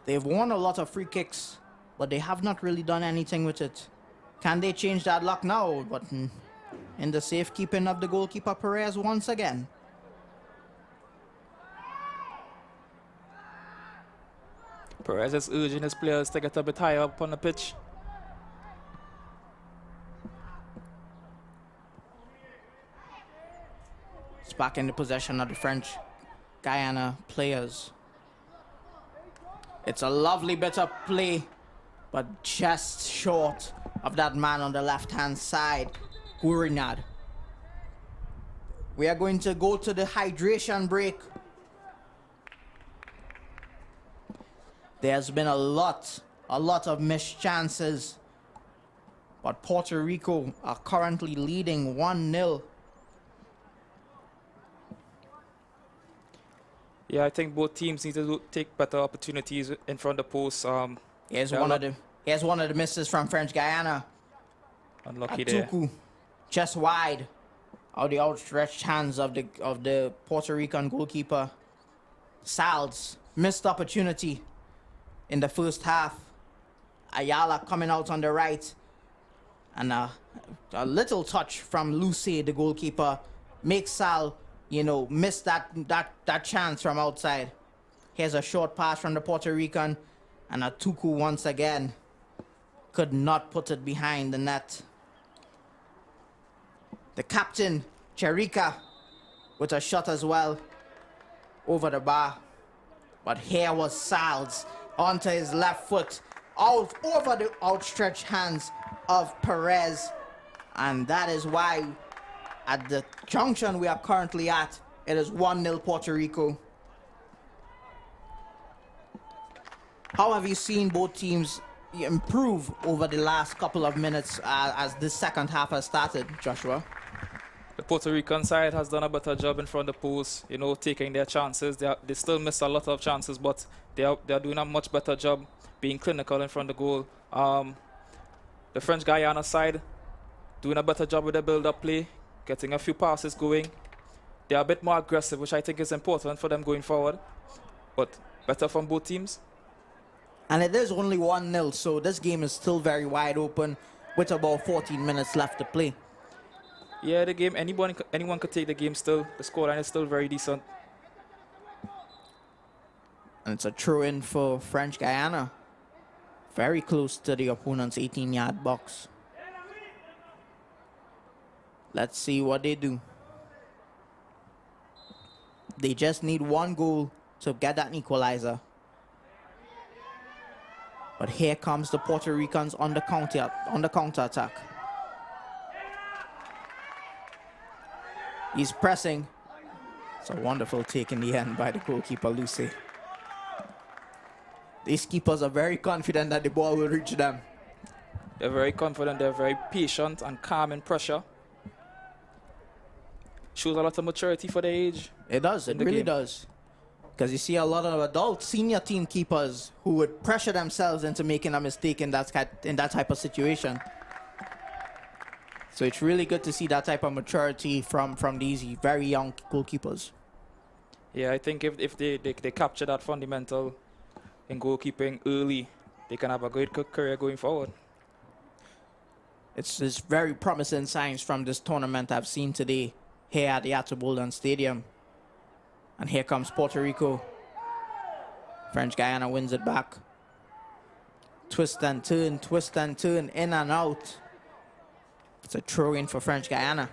they've won a lot of free kicks, but they have not really done anything with it. Can they change that luck now? But in the safekeeping of the goalkeeper Perez once again. Perez is urging his players to get a bit higher up on the pitch. It's back in the possession of the French Guiana players. It's a lovely bit of play, but just short of that man on the left-hand side, Guiana. We are going to go to the hydration break. There's been a lot of missed chances, but Puerto Rico are currently leading 1-0. Yeah, I think both teams need to take better opportunities in front of the post. Here's one of the misses from French Guiana. Unlucky there. Atuku, just wide of the outstretched hands of the Puerto Rican goalkeeper. Sal's missed opportunity in the first half. Ayala coming out on the right, and a little touch from Luce, the goalkeeper, makes Sal, miss that chance from outside. Here's a short pass from the Puerto Rican, and Atuku once again could not put it behind the net. The captain, Cherica, with a shot as well over the bar. But here was Sal's onto his left foot, out over the outstretched hands of Perez. And that is why, at the junction we are currently at, it is 1-0 Puerto Rico. How have you seen both teams improve over the last couple of minutes as this second half has started, Joshua? The Puerto Rican side has done a better job in front of the post, taking their chances. They still miss a lot of chances, but they are doing a much better job being clinical in front of the goal. The French Guiana side doing a better job with the build-up play, getting a few passes going. They are a bit more aggressive, which I think is important for them going forward, but better from both teams. And it is only 1-0, so this game is still very wide open with about 14 minutes left to play. Yeah, the game, anyone could take the game still. The scoreline is still very decent. And it's a throw-in for French Guiana. Very close to the opponent's 18-yard box. Let's see what they do. They just need one goal to get that equalizer. But here comes the Puerto Ricans on the counter-attack. He's pressing. It's a wonderful take in the end by the goalkeeper, Luce. These keepers are very confident that the ball will reach them. They're very confident. They're very patient and calm in pressure. Shows a lot of maturity for their age. It does. It really does. Because you see a lot of adult senior team keepers who would pressure themselves into making a mistake in that type of situation. So it's really good to see that type of maturity from these very young goalkeepers. Yeah, I think if they capture that fundamental in goalkeeping early, they can have a great career going forward. It's very promising signs from this tournament I've seen today here at the Ataboldan Stadium. And here comes Puerto Rico. French Guiana wins it back. Twist and turn, in and out. It's a throw-in for French Guiana.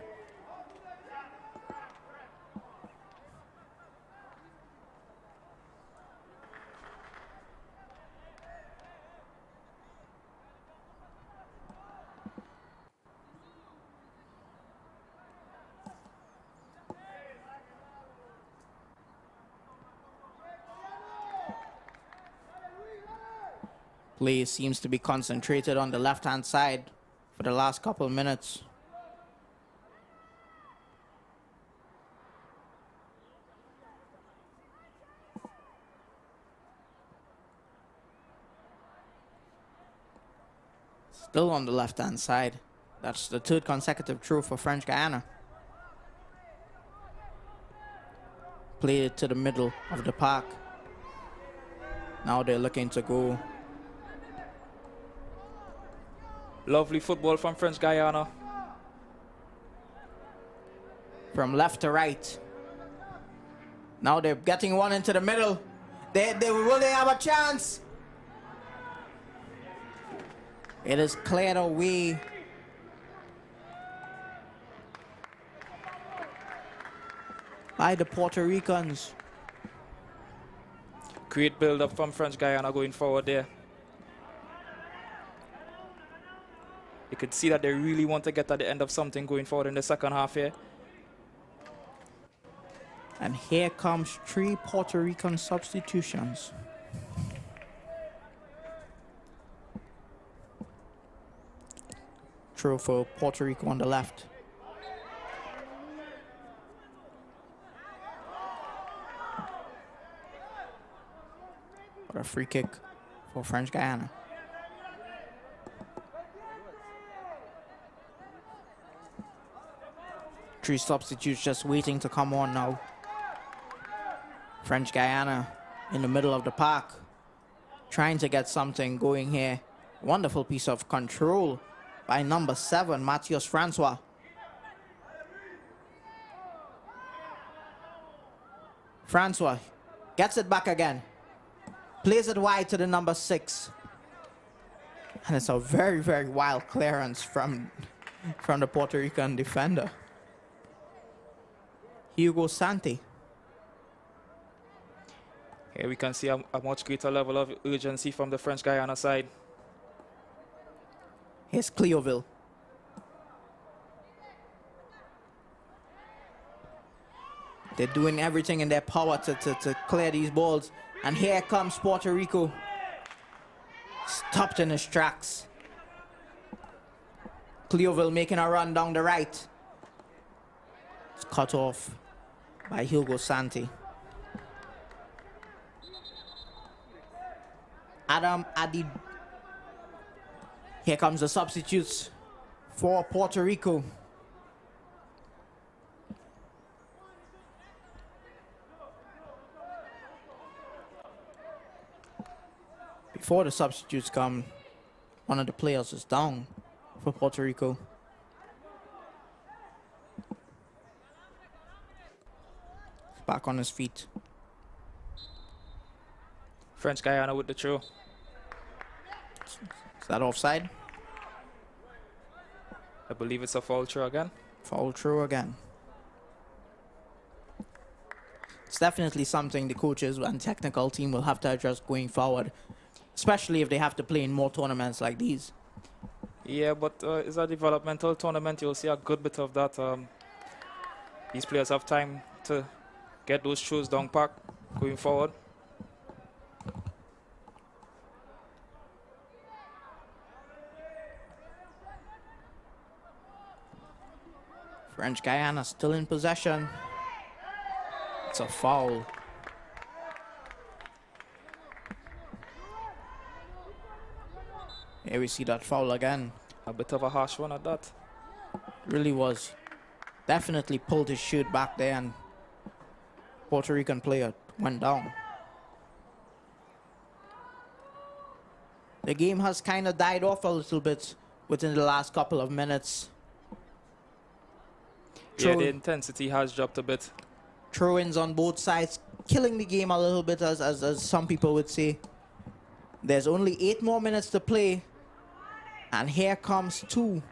Play seems to be concentrated on the left-hand side for the last couple of minutes. Still on the left-hand side. That's the third consecutive throw for French Guiana. Play it to the middle of the park. Now they're looking to go. Lovely football from French Guiana. From left to right. Now they're getting one into the middle. Will they have a chance? It is cleared away. By the Puerto Ricans. Great build up from French Guiana going forward there. You could see that they really want to get at the end of something going forward in the second half here. And here comes 3 Puerto Rican substitutions. Throw for Puerto Rico on the left. What a free kick for French Guiana. Three substitutes just waiting to come on now. French Guiana in the middle of the park, trying to get something going here. Wonderful piece of control by number 7, Matthias Francois. Francois gets it back again. Plays it wide to the number 6. And it's a very, very wild clearance from the Puerto Rican defender. Hugo Santi. Here we can see a much greater level of urgency from the French Guiana side. Here's Cleoville. They're doing everything in their power to clear these balls. And here comes Puerto Rico. Stopped in his tracks. Cleoville making a run down the right. It's cut off by Hugo Santi. Adam Adid. Here comes the substitutes for Puerto Rico. Before the substitutes come, one of the players is down for Puerto Rico. He's back on his feet. French Guiana with the throw. Is that offside? I believe it's a foul throw again. Foul throw again. It's definitely something the coaches and technical team will have to address going forward, especially if they have to play in more tournaments like these. Yeah, but it's a developmental tournament. You'll see a good bit of that. These players have time to get those throws down pack going forward. French Guiana still in possession. It's a foul. Here we see that foul again. A bit of a harsh one at that. Really was. Definitely pulled his shirt back there and Puerto Rican player went down. The game has kind of died off a little bit within the last couple of minutes. Yeah, the intensity has dropped a bit. Throw-ins on both sides, killing the game a little bit, as some people would say. There's only 8 more minutes to play. And here comes 2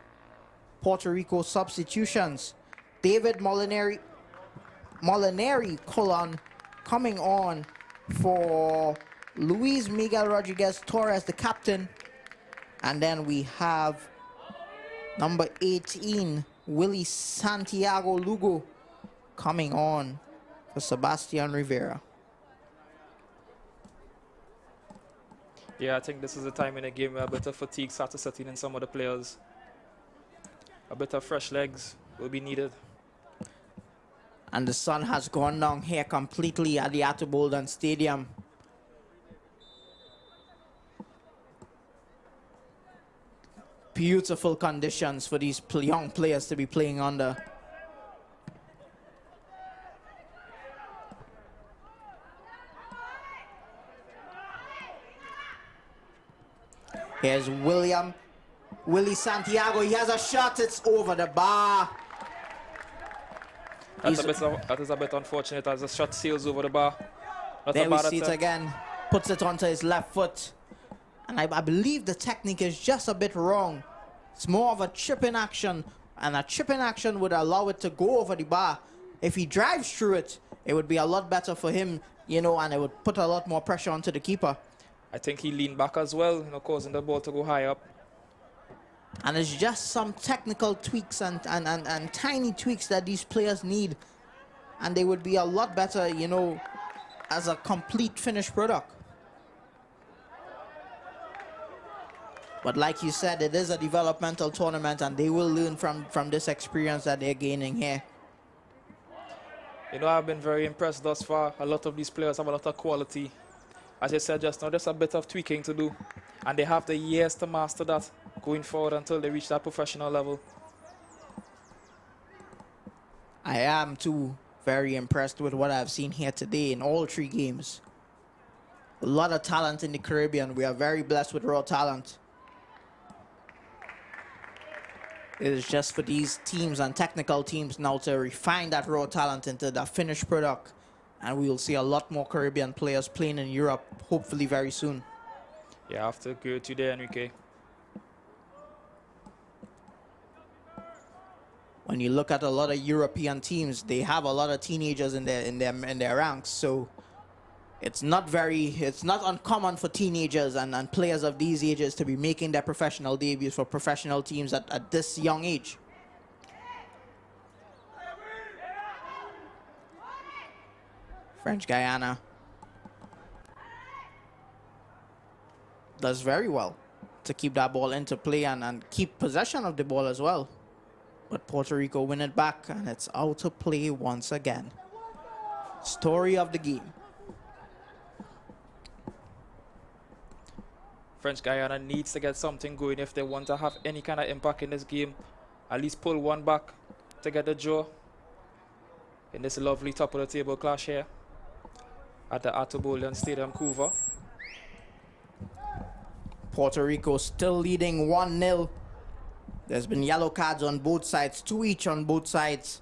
Puerto Rico substitutions. David Molinari Colon coming on for Luis Miguel Rodriguez Torres, the captain. And then we have number 18, Willie Santiago Lugo, coming on for Sebastian Rivera. Yeah, I think this is the time in the game where a bit of fatigue starts to set in some of the players. A bit of fresh legs will be needed. And the sun has gone down here completely at the Attibolden Stadium. Beautiful conditions for these young players to be playing under. Here's Willie Santiago. He has a shot. It's over the bar. That is a bit unfortunate as the shot sails over the bar. There we see it again. Puts it onto his left foot. And I believe the technique is just a bit wrong. It's more of a chipping action, and a chipping action would allow it to go over the bar. If he drives through it, it would be a lot better for him, you know, and it would put a lot more pressure onto the keeper. I think he leaned back as well, you know, causing the ball to go high up. And it's just some technical tweaks and tiny tweaks that these players need. And they would be a lot better, you know, as a complete finished product. But like you said, it is a developmental tournament, and they will learn from this experience that they're gaining here. You know, I've been very impressed thus far. A lot of these players have a lot of quality. As I said just now, just a bit of tweaking to do. And they have the years to master that going forward until they reach that professional level. I am too very impressed with what I've seen here today in all 3 games. A lot of talent in the Caribbean. We are very blessed with raw talent. It is just for these teams and technical teams now to refine that raw talent into the finished product. And we will see a lot more Caribbean players playing in Europe, hopefully very soon. Yeah, I have to agree with you there, Enrique. When you look at a lot of European teams, they have a lot of teenagers in their ranks. So it's not uncommon for teenagers and players of these ages to be making their professional debuts for professional teams at this young age. French Guiana does very well to keep that ball into play and keep possession of the ball as well. But Puerto Rico win it back, and it's out to play once again. Story of the game. French Guiana needs to get something going if they want to have any kind of impact in this game. At least pull one back to get the draw in this lovely top of the table clash here at the Atobolian Stadium, Couva. Puerto Rico still leading 1-0. There's been yellow cards on both sides, 2 each on both sides.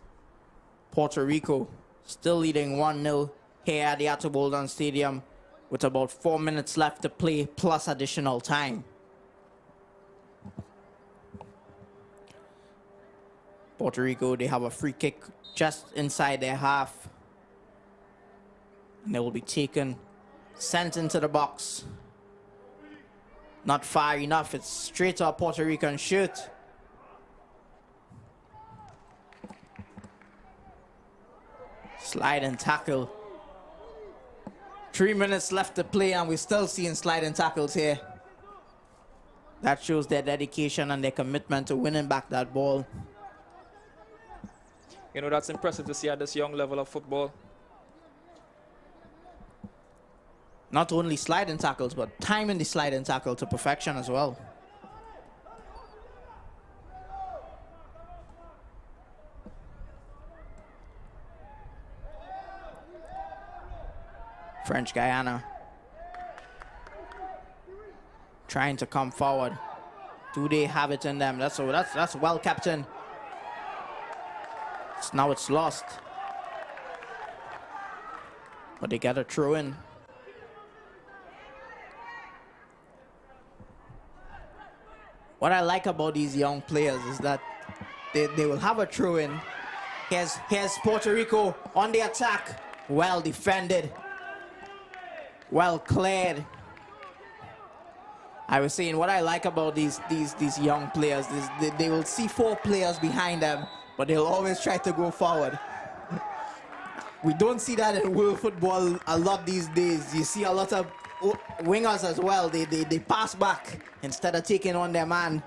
Puerto Rico still leading 1-0 here at the Atobolian Stadium with about 4 minutes left to play plus additional time. Puerto Rico, they have a free kick just inside their half. And they will be taken, sent into the box. Not far enough, it's straight to a Puerto Rican shirt. Slide and tackle. 3 minutes left to play, and we're still seeing sliding tackles here. That shows their dedication and their commitment to winning back that ball. You know, that's impressive to see at this young level of football. Not only sliding tackles, but timing the sliding tackle to perfection as well. French Guiana trying to come forward. Do they have it in them? That's well, captain. Now it's lost. But they get a throw in. What I like about these young players is that they will have a throw in. Here's Puerto Rico on the attack. Well defended. Well cleared. I was saying what I like about these young players is they will see 4 players behind them, but they'll always try to go forward. We don't see that in world football a lot these days. You see a lot of wingers as well. They pass back instead of taking on their man.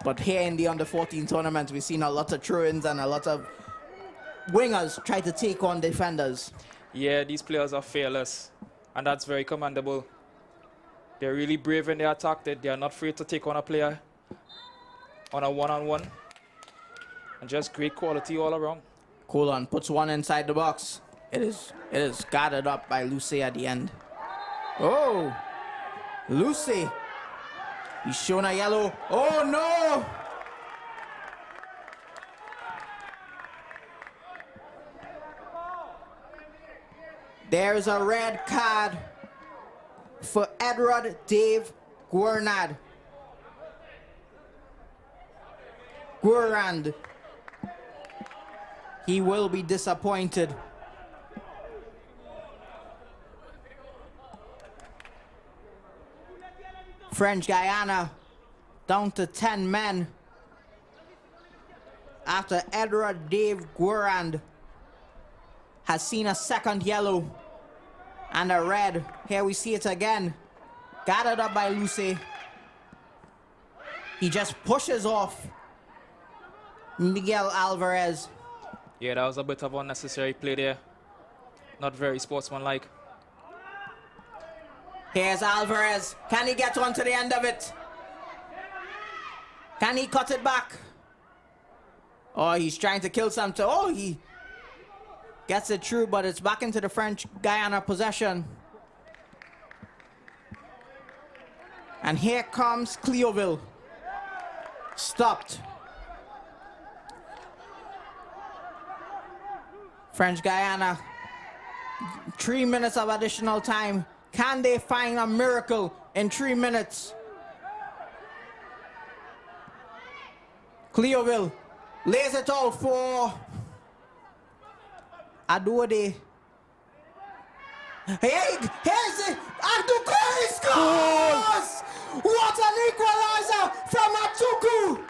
But here in the under-14 tournament, we've seen a lot of throw-ins and a lot of wingers try to take on defenders. Yeah, these players are fearless, and that's very commendable. They're really brave in their attack. They are not afraid to take on a player on a one-on-one. And just great quality all around. Colon puts one inside the box. It is gathered up by Luce at the end. Oh, Luce. He's shown a yellow. Oh no! There's a red card for Edward Dave Guarnad. He will be disappointed. French Guiana down to 10 men after Edward Dave Guarand has seen a second yellow and a red. Here we see it again. Gathered up by Luce. He just pushes off Miguel Alvarez. Yeah, that was a bit of unnecessary play there. Not very sportsmanlike. Here's Alvarez. Can he get on to the end of it? Can he cut it back? Oh, he's trying to kill something. Oh, he gets it through, but it's back into the French Guiana possession. And here comes Cleoville. Stopped. French Guiana, 3 minutes of additional time. Can they find a miracle in 3 minutes? Cleoville lays it out for Aduode. Hey, here's it. Aduode scores! What an equalizer from Atuku!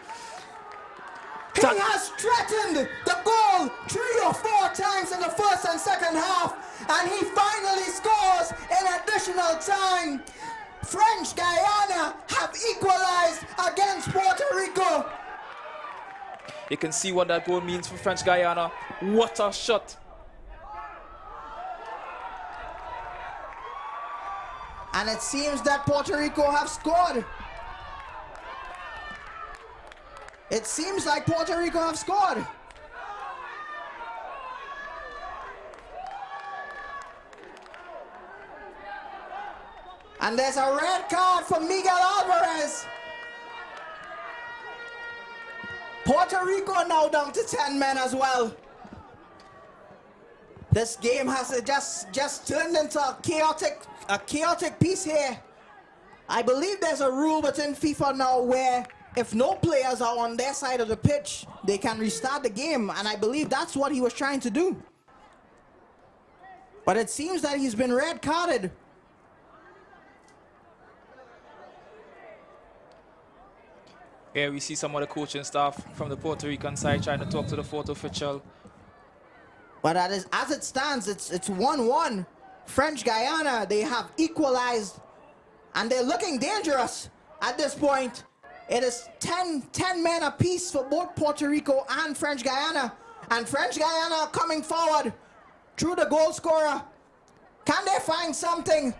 He has threatened the goal 3 or 4 times in the first and second half, and he finally scores in additional time. French Guiana have equalized against Puerto Rico. You can see what that goal means for French Guiana. What a shot. And it seems that Puerto Rico have scored. It seems like Puerto Rico have scored. And there's a red card for Miguel Alvarez. Puerto Rico now down to 10 men as well. This game has just turned into a chaotic piece here. I believe there's a rule within FIFA now where if no players are on their side of the pitch, they can restart the game, and I believe that's what he was trying to do. But it seems that he's been red carded. Here we see some of the coaching staff from the Puerto Rican side trying to talk to the fourth official. But as it stands, it's 1-1. French Guiana, they have equalized, and they're looking dangerous at this point. It is 10 men apiece for both Puerto Rico and French Guiana. And French Guiana coming forward through the goal scorer. Can they find something?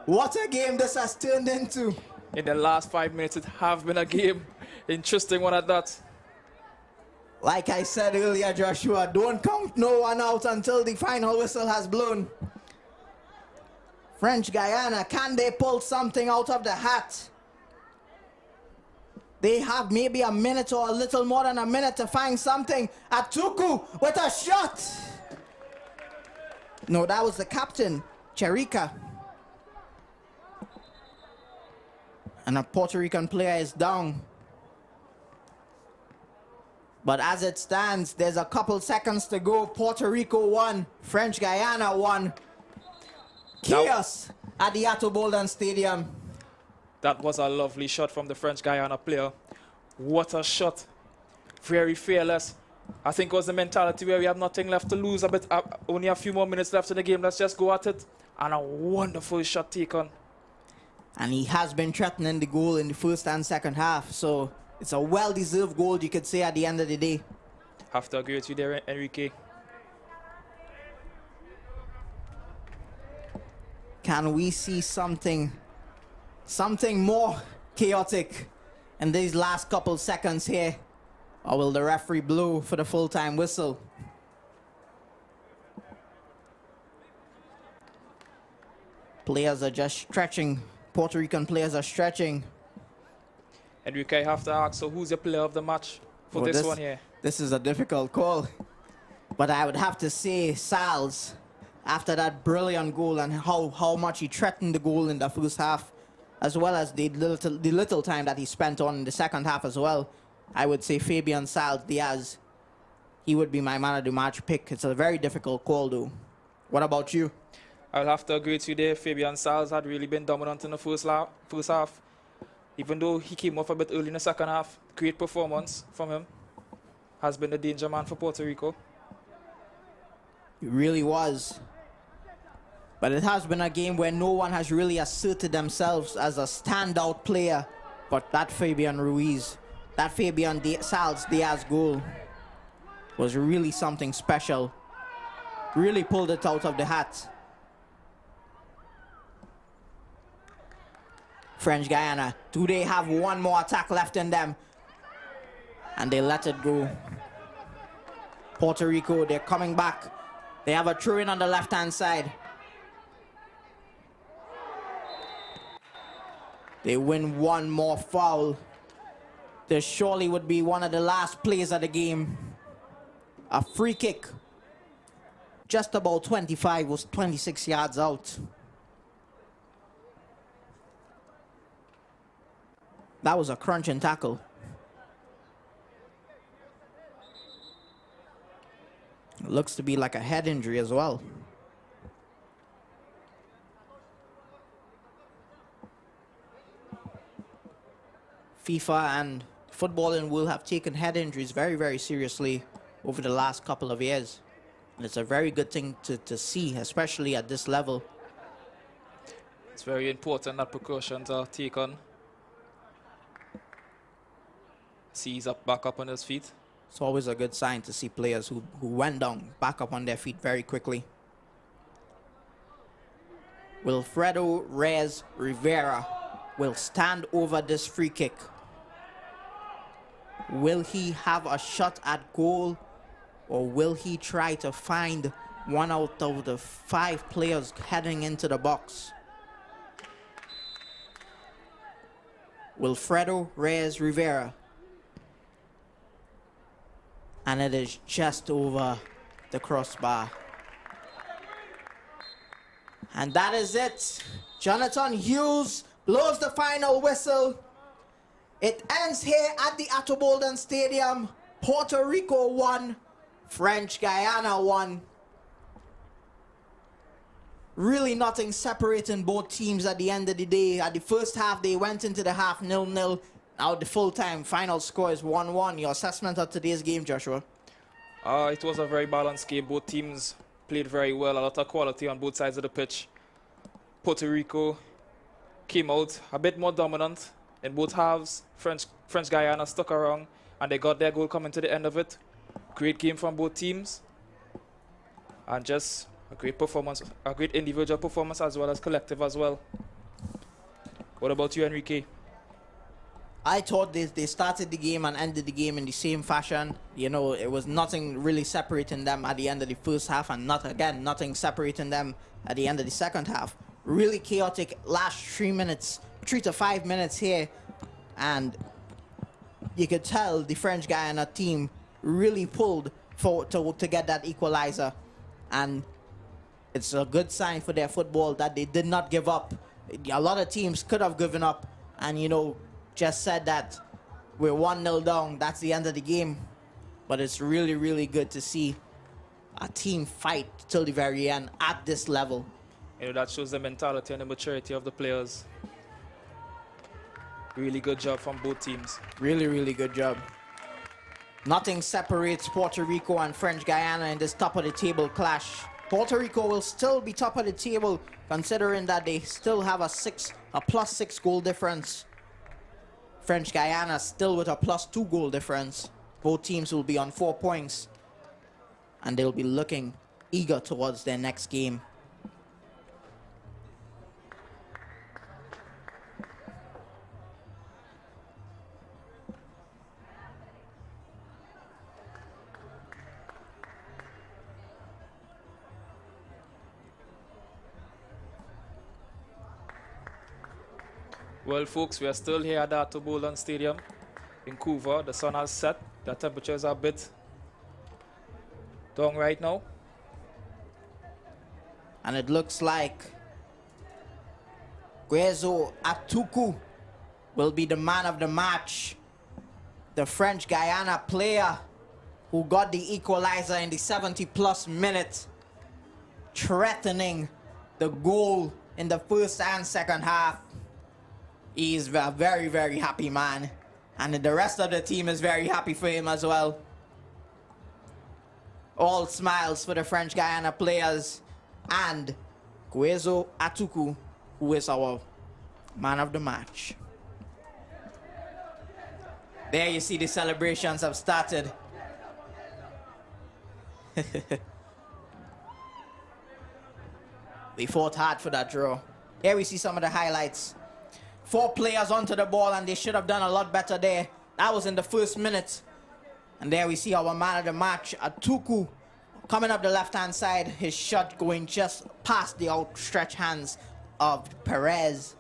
What a game this has turned into. In the last 5 minutes, it have been a game. Interesting one at that. Like I said earlier, Joshua, don't count no one out until the final whistle has blown. French Guiana, can they pull something out of the hat? They have maybe a minute or a little more than a minute to find something. Atuku with a shot. No, that was the captain, Cherica. And a Puerto Rican player is down. But as it stands, there's a couple seconds to go. Puerto Rico 1, French Guiana 1. Chaos at the Atto Bolden Stadium. That was a lovely shot from the French Guiana player. What a shot. Very fearless. I think it was the mentality where we have nothing left to lose. Only a few more minutes left in the game. Let's just go at it. And a wonderful shot taken. And he has been threatening the goal in the first and second half. So it's a well-deserved goal, you could say, at the end of the day. Have to agree with you there, Enrique. Can we see something more chaotic in these last couple seconds here? Or will the referee blow for the full-time whistle? Players are just stretching. Puerto Rican players are stretching. Enrique, I have to ask, so who's your player of the match for this one here? This is a difficult call. But I would have to say Sal's. after that brilliant goal and how much he threatened the goal in the first half, as well as the little time that he spent on in the second half as well. I would say Fabian Sal Diaz, he would be my man of the match pick. It's a very difficult call though. What about you? I'll have to agree with you there. Fabian Sals had really been dominant in the first half. Even though he came off a bit early in the second half, great performance from him. Has been the danger man for Puerto Rico. It really was. But it has been a game where no one has really asserted themselves as a standout player. But that Fabian Sals Diaz goal was really something special. Really pulled it out of the hat. French Guiana, do they have one more attack left in them? And they let it go. Puerto Rico, they're coming back. They have a throw-in on the left-hand side. They win one more foul. This surely would be one of the last plays of the game. A free kick. Just about 26 yards out. That was a crunching tackle. It looks to be like a head injury as well. FIFA and footballing will have taken head injuries very, very seriously over the last couple of years. And it's a very good thing to see, especially at this level. It's very important that precautions are taken. He's back up on his feet. It's always a good sign to see players who went down back up on their feet very quickly. Wilfredo Reyes Rivera will stand over this free kick. Will he have a shot at goal, or will he try to find one out of the 5 players heading into the box? Wilfredo Reyes Rivera. And it is just over the crossbar. And that is it. Jonathan Hughes blows the final whistle. It ends here at the Atto Bolden Stadium. Puerto Rico 1, French Guiana 1. Really nothing separating both teams at the end of the day. At the first half, they went into the half 0-0. Now the full-time final score is 1-1. Your assessment of today's game, Joshua? It was a very balanced game. Both teams played very well. A lot of quality on both sides of the pitch. Puerto Rico came out a bit more dominant in both halves. French Guiana stuck around, and they got their goal coming to the end of it. Great game from both teams. And just a great performance, a great individual performance as well as collective as well. What about you, Enrique? I thought they started the game and ended the game in the same fashion. You know, it was nothing really separating them at the end of the first half, and nothing separating them at the end of the second half. Really chaotic last 3 to 5 minutes here, and you could tell the French Guiana team really pulled to get that equalizer, and it's a good sign for their football that they did not give up. A lot of teams could have given up, and you know, just said that we're 1-0 down, that's the end of the game. But it's really, really good to see a team fight till the very end at this level. You know, that shows the mentality and the maturity of the players. Really good job from both teams. Really, really good job. Nothing separates Puerto Rico and French Guiana in this top of the table clash. Puerto Rico will still be top of the table, considering that they still have a +6 goal difference. French Guiana still with a +2 goal difference. Both teams will be on 4 points, and they'll be looking eager towards their next game. Well, folks, we are still here at the Atto Bolden Stadium in Couva. The sun has set. The temperatures are a bit down right now. And it looks like Guezo Atuku will be the man of the match. The French Guiana player who got the equalizer in the 70-plus minute, threatening the goal in the first and second half. He's a very, very happy man. And the rest of the team is very happy for him as well. All smiles for the French Guiana players and Guezo Atuku, who is our man of the match. There you see the celebrations have started. They fought hard for that draw. Here we see some of the highlights. 4 players onto the ball, and they should have done a lot better there. That was in the first minute. And there we see our man of the match, Atuku, coming up the left-hand side. His shot going just past the outstretched hands of Perez.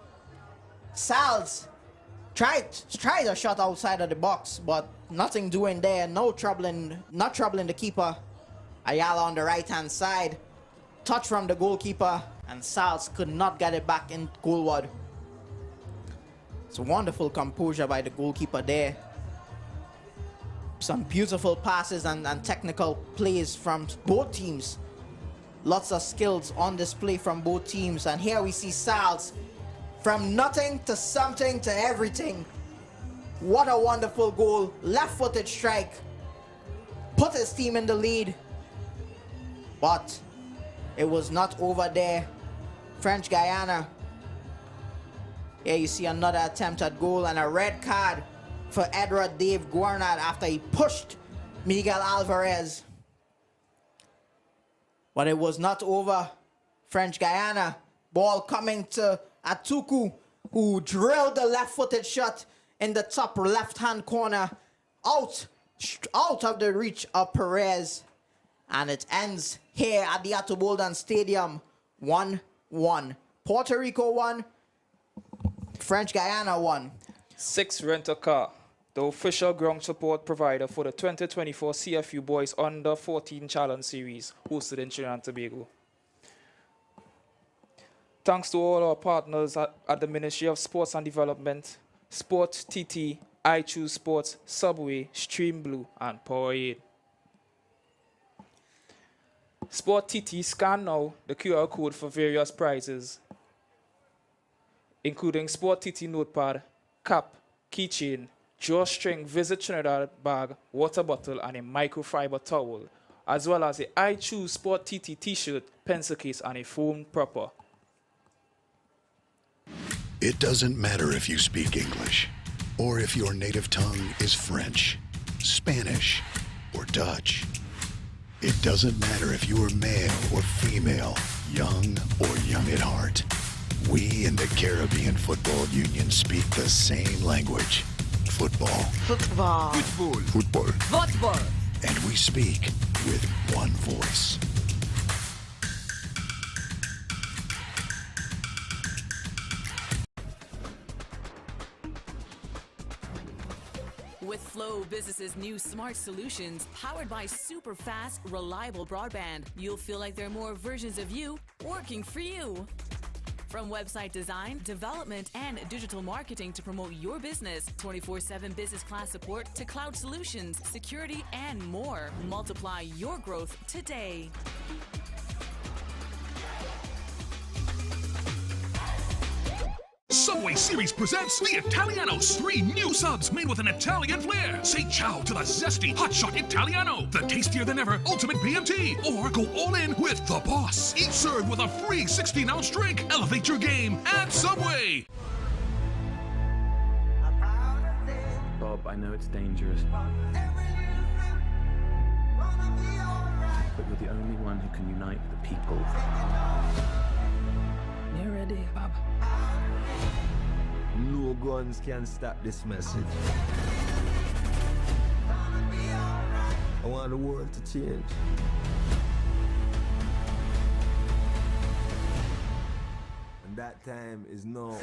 Salz tried a shot outside of the box, but nothing doing there. Not troubling the keeper. Ayala on the right-hand side. Touch from the goalkeeper, and Salz could not get it back in goalward. It's a wonderful composure by the goalkeeper there. Some beautiful passes and technical plays from both teams. Lots of skills on display from both teams. And here we see Salz from nothing to something to everything. What a wonderful goal. Left-footed strike. Put his team in the lead. But it was not over there. French Guiana. Here you see another attempt at goal and a red card for Edward Dave Guarnard after he pushed Miguel Alvarez. But it was not over. French Guiana. Ball coming to Atuku, who drilled the left-footed shot in the top left-hand corner out of the reach of Perez. And it ends here at the Atoboldan Stadium, 1-1. Puerto Rico 1, French Guiana 1. 6 Rent-A-Car, the official ground support provider for the 2024 CFU Boys Under 14 Challenge Series, hosted in Trinidad and Tobago. Thanks to all our partners at the Ministry of Sports and Development, Sport TT, I Choose Sports, Subway, Stream Blue, and Powerade. Sport TT scan now the QR code for various prizes, including Sport TT notepad, cap, keychain, drawstring Visit Trinidad bag, water bottle, and a microfiber towel, as well as a I Choose Sport TT t-shirt, pencil case, and a phone proper. It doesn't matter if you speak English, or if your native tongue is French, Spanish, or Dutch. It doesn't matter if you are male or female, young or young at heart. We in the Caribbean Football Union speak the same language. Football. Football. Football. Football. Football. And we speak with one voice. With Flow Business's new smart solutions, powered by super fast, reliable broadband, you'll feel like there are more versions of you working for you. From website design, development, and digital marketing to promote your business, 24/7 business class support to cloud solutions, security, and more. Multiply your growth today. Subway Series presents the Italianos. 3 new subs made with an Italian flair. Say ciao to the zesty hotshot Italiano, the tastier than ever ultimate BMT, or go all in with the boss. Each served with a free 16-ounce drink. Elevate your game at Subway. Bob, I know it's dangerous. But you're the only one who can unite the people. You ready, Bob? No guns can stop this message. I want the world to change. And that time is now.